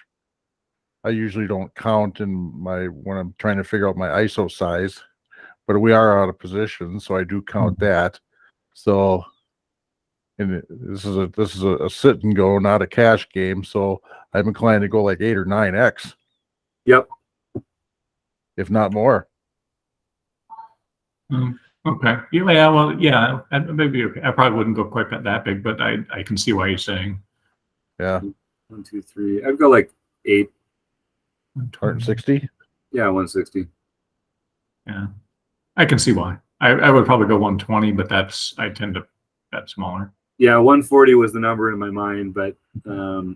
I usually don't count when I'm trying to figure out my ISO size, but we are out of position, so I do count that. So And this is a sit and go, not a cash game. So I'm inclined to go like 8 or 9x, Yep. if not more. Okay. Yeah. Well, yeah. Maybe I probably wouldn't go quite that big, but I can see why you're saying. Yeah, 1, 2, 3. I'd go like 8. 160. Yeah, 160. Yeah, I can see why. I would probably go 120, but I tend to bet smaller. Yeah, 140 was the number in my mind, but I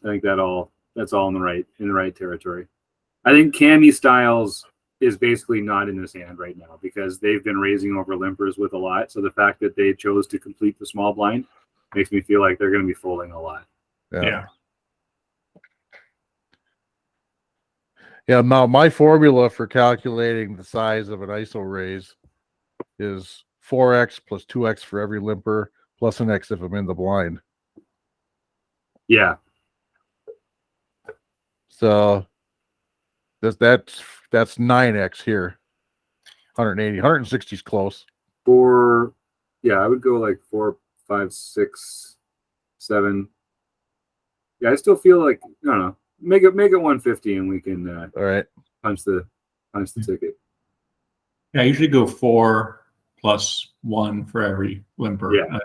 think that's all in the right territory. I think Cami Styles is basically not in this hand right now because they've been raising over limpers with a lot. So the fact that they chose to complete the small blind makes me feel like they're going to be folding a lot. Yeah. Yeah. Now my formula for calculating the size of an ISO raise is 4x plus 2x for every limper plus an x if I'm in the blind. Yeah. So that's 9x here. 180, 160 is close. I would go like 4, 5, 6, 7. Yeah, I still feel like I don't know. Make it 150, and we can All right. punch the ticket. Yeah, I usually go 4 plus 1 for every limper. Yeah.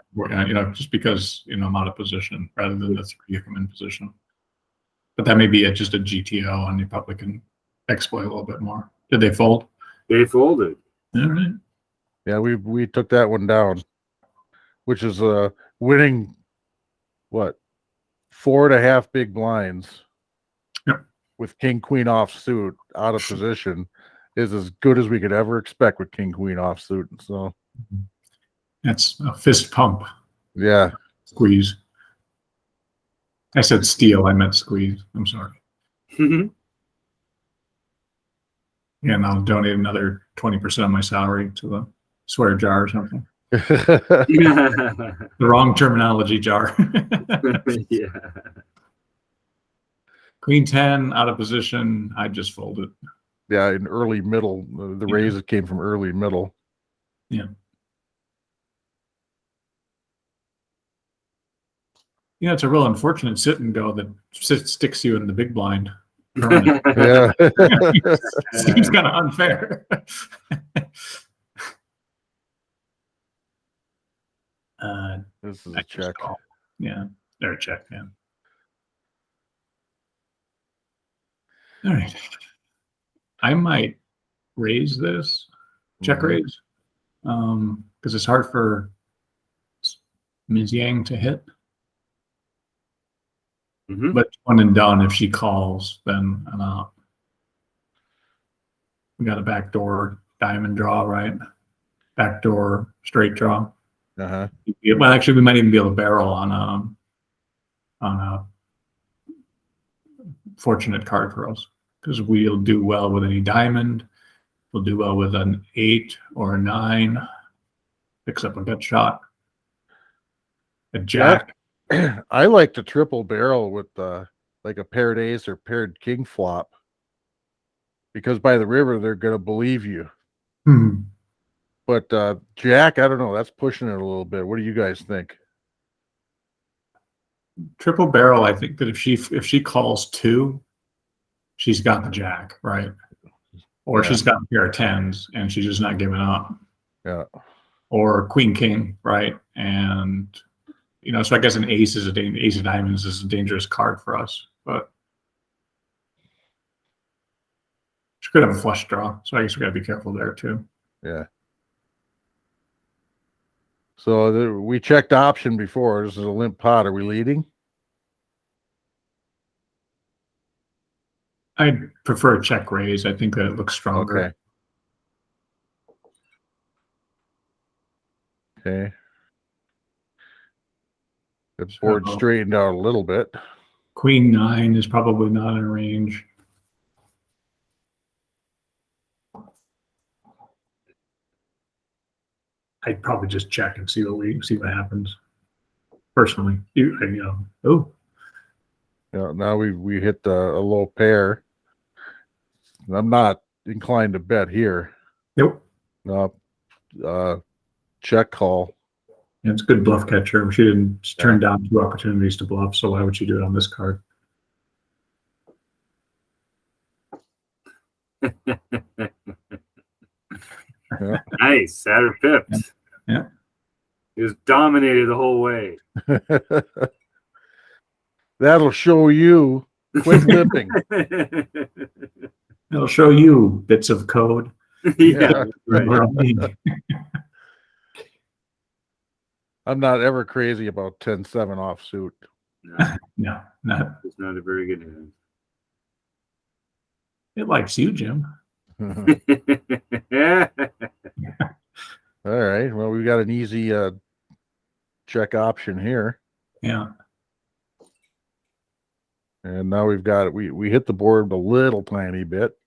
Just because I'm out of position rather than the 3 you come in position. But that may be just a GTO, and you probably can exploit a little bit more. Did they fold? They folded. All right. Yeah, we took that one down, which is winning what 4.5 big blinds. Yep. With king queen offsuit out of position is as good as we could ever expect with king queen offsuit. So That's a fist pump. yeah. Squeeze. I said steal. I meant squeeze. I'm sorry. Yeah, and I'll donate another 20% of my salary to the swear jar or something. The wrong terminology jar. Yeah. Queen 10 out of position. I just folded. Yeah, in early middle. The raise came from early middle. Yeah. Yeah, it's a real unfortunate sit and go that sticks you in the big blind. Yeah. Seems kind of unfair. This is a check. Yeah, they're a check, man. All right. I might raise this, check raise, because it's hard for Ms. Yang to hit. But one and done, if she calls, then I'm out. We got a backdoor diamond draw, right? Backdoor straight draw. Uh-huh. Well, actually, we might even be able to barrel on a fortunate card for us because we'll do well with any diamond. We'll do well with an 8 or a 9. Picks up a gut shot. A jack. I like to triple barrel with like a paired ace or paired king flop because by the river they're gonna believe you. But jack, I don't know. That's pushing it a little bit. What do you guys think? Triple barrel. I think that if she calls 2, she's got the jack, right? Or she's got a pair of 10s and she's just not giving up. Yeah. Or queen king, right? And so I guess an ace is ace of diamonds is a dangerous card for us, but she could have a flush draw, so I guess we got to be careful there too. Yeah. So we checked option before. This is a limp pot. Are we leading? I'd prefer a check raise. I think that it looks stronger. Okay. The board straightened out a little bit. Queen 9 is probably not in range. I'd probably just check and see what happens. Personally, oh. Yeah. Now we hit a low pair. I'm not inclined to bet here. Nope. Check call. Yeah, it's a good bluff catcher. She didn't turn down 2 opportunities to bluff, so why would she do it on this card? Nice, Saturn pipped. Yeah. He was dominated the whole way. That'll show you. Quit lipping. It'll show you bits of code. Yeah, right. I'm not ever crazy about 10-7 offsuit. No, No, not. it's not a very good hand. It likes you, Jim. Yeah. All right. Well, we've got an easy check option here. Yeah. And now we've got we hit the board a little tiny bit.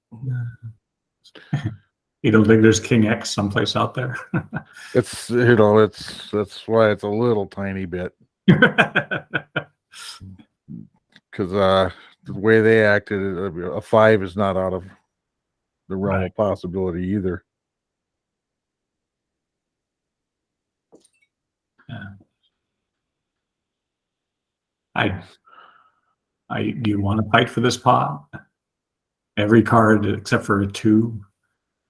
You don't think there's King X someplace out there? It's that's why it's a little tiny bit. Because the way they acted, a 5 is not out of the realm of possibility either. Do you want to fight for this pot? Every card except for a 2,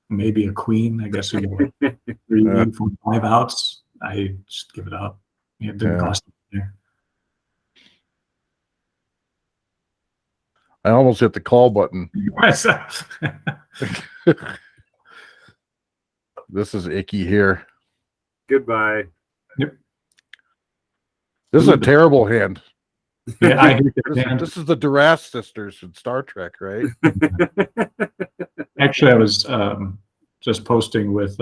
maybe a queen. I guess you got 3, 4, 5 outs. I just give it up. It didn't cost me. I almost hit the call button. This is icky here. Goodbye. Yep. This is a terrible hand. Yeah, I hate this hand. This is the Duras sisters in Star Trek, right? Actually, I was just posting with.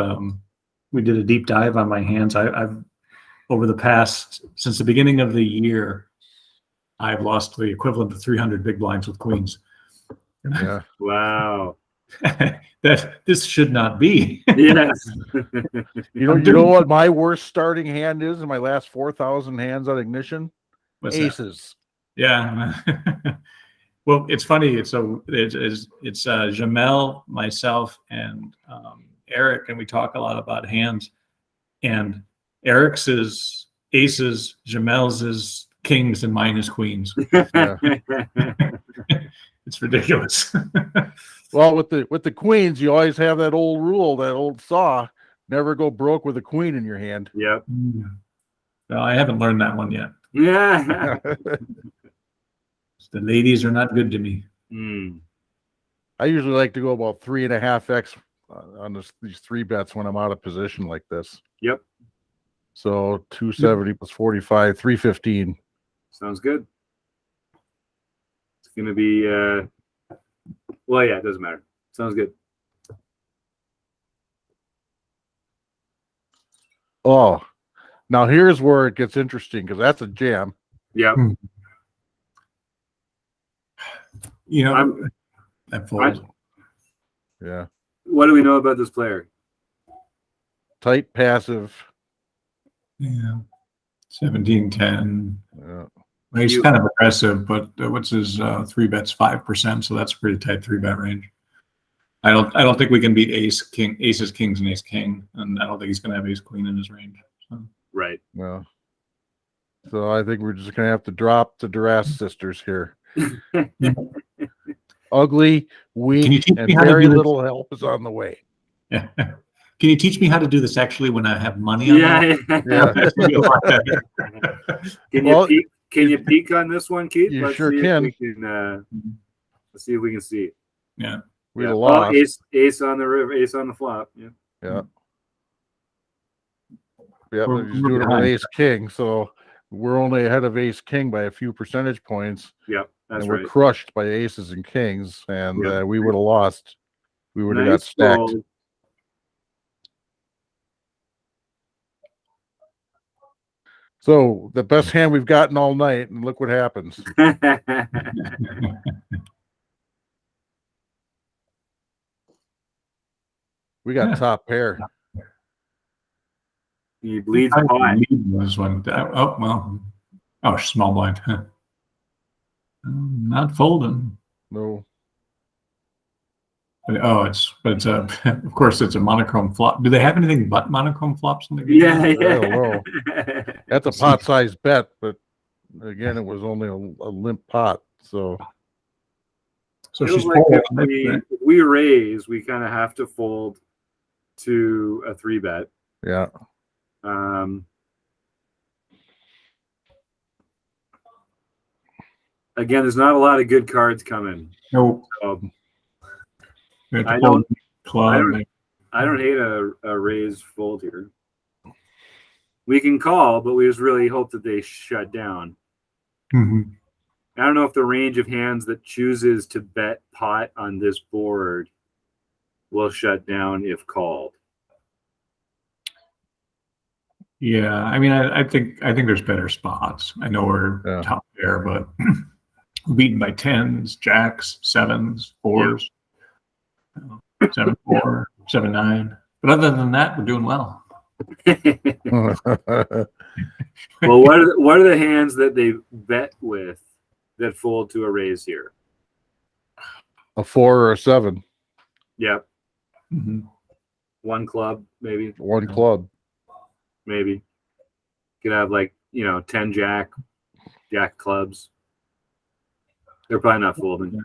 We did a deep dive on my hands. I've over the past since the beginning of the year, I've lost the equivalent of 300 big blinds with queens. Yeah. Wow. That this should not be. Yes. You know what my worst starting hand is in my last 4,000 hands on Ignition? What's that? Aces. Yeah. Well, it's funny. It's Jamel, myself, and Eric, and we talk a lot about hands. And Eric's is aces, Jamel's is kings, and mine is queens. Yeah. It's ridiculous. Well, with the queens, you always have that old rule, that old saw: never go broke with a queen in your hand. Yep. Well, I haven't learned that one yet. Yeah. The ladies are not good to me. I usually like to go about 3.5x on these 3 bets when I'm out of position like this. Yep. So 270 plus 45, 315. Sounds good. It's gonna be well, yeah, it doesn't matter. Sounds good. Oh, now here's where it gets interesting, because that's a jam. Yep. You know, I'm- that folds. Yeah. What do we know about this player? Tight passive. Yeah. 17-10. Yeah. Well, he's kind of aggressive, but what's his 3 bets 5%? So that's a pretty tight 3-bet range. I don't think we can beat aces, kings, and ace king, and I don't think he's going to have ace queen in his range. So. Right. Well, so I think we're just gonna have to drop the Duras sisters here. Ugly, weak, and very little help is on the way. Yeah. Can you teach me how to do this actually when I have money on Yeah. Yeah. Can you peek on this one, Keith? You Let's sure see can. If we can let's see if we can see. Yeah. We Yeah. lost. Ace on the river, ace on the flop. Yeah. Yeah. Yeah, We're- but he's we're doing it with behind. ace king, so we're only ahead of ace king by a few percentage points, Yep. That's and right. we're crushed by aces and kings, and Yep. we would have lost. We would have got Nice stacked. roll. So the best hand we've gotten all night, and look what happens. We got top pair. He bleeds pot. Was one. Oh, well. Oh, small blind. Not folding. No. It's a, of course, it's a monochrome flop. Do they have anything but monochrome flops in the game? Yeah, I yeah. don't know. That's a pot-sized bet, but again, it was only a limp pot. So So Feels she's like folding, if we raise, we kind of have to fold to a 3-bet. yeah, Again, there's not a lot of good cards coming. No, So we have to I fold don't- club. I don't hate a raise fold here. We can call, but we just really hope that they shut down. Mhm. I don't know if the range of hands that chooses to bet pot on this board will shut down if called. Yeah, I mean, I think there's better spots. I know we're Yeah. top there, but beaten by tens, jacks, sevens, fours, 7-4, 7-9. But other than that, we're doing well. Well, what are the hands that they bet with that fold to a raise here? a 4 or a 7, Yep. Mhm. One club, maybe. one club. Maybe. Could have 10 jack clubs. They're probably not folding.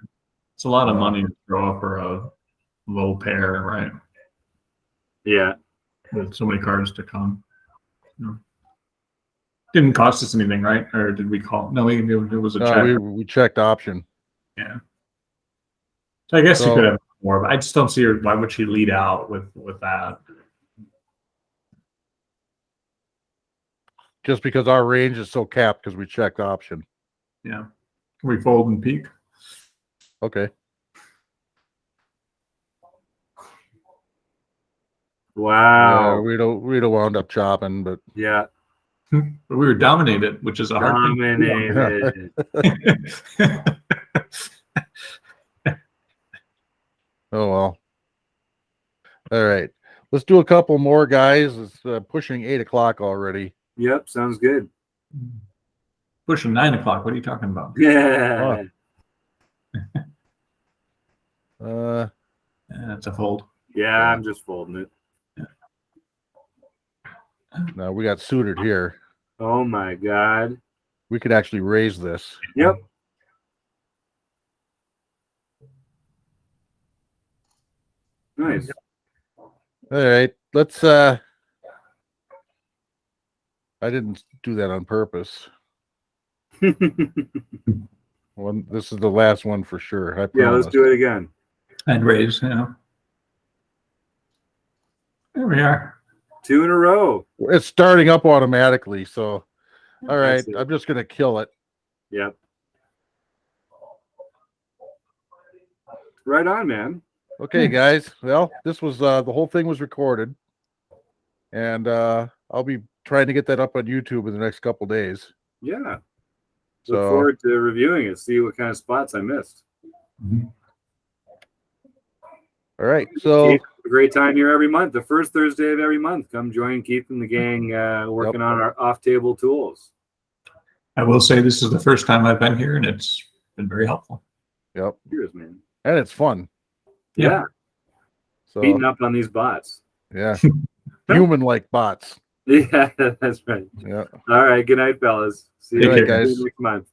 It's a lot of money to throw up for a low pair, right? Yeah. With so many cards to come. No. Didn't cost us anything, right? Or did we call? No, it was a check. We checked option. Yeah. So I guess you So- could have more, but I just don't see her. Why would she lead out with that? Just because our range is so capped because we checked option. Yeah. Can we fold and peek? Okay. Wow. we'd have wound up chopping, but Yeah. But we were dominated, which is a hard thing. Dominated. oh well. All right. Let's do a couple more, guys. It's pushing 8 o'clock already. Yep. Sounds good. Pushing 9 o'clock. What are you talking about? Yeah. Uh, Yeah, it's a fold. Yeah. I'm just folding it. no, we got suited here. Oh my God. We could actually raise this. Yep. Nice. All right. Let's I didn't do that on purpose. This is the last one for sure. I Yeah. promise. Let's do it again. I'd raise, yeah. There we are. 2 in a row. It's starting up automatically, so all right. That's it. I'm just gonna kill it. Yep. Right on, man. Okay, guys. Well, this was the whole thing was recorded, and I'll be trying to get that up on YouTube in the next couple days. Yeah. Look So forward to reviewing it. See what kind of spots I missed. Mhm. all right. So Keith, a great time here every month. The first Thursday of every month. Come join Keith and the gang working on our off-table tools. I will say this is the first time I've been here, and it's been very helpful. yep, Cheers, man. and it's fun. Yeah. So Beating up on these bots. yeah, human-like bots. Yeah, that's right. Yeah. All right. Good night, fellas. See Good you night, guys. next month.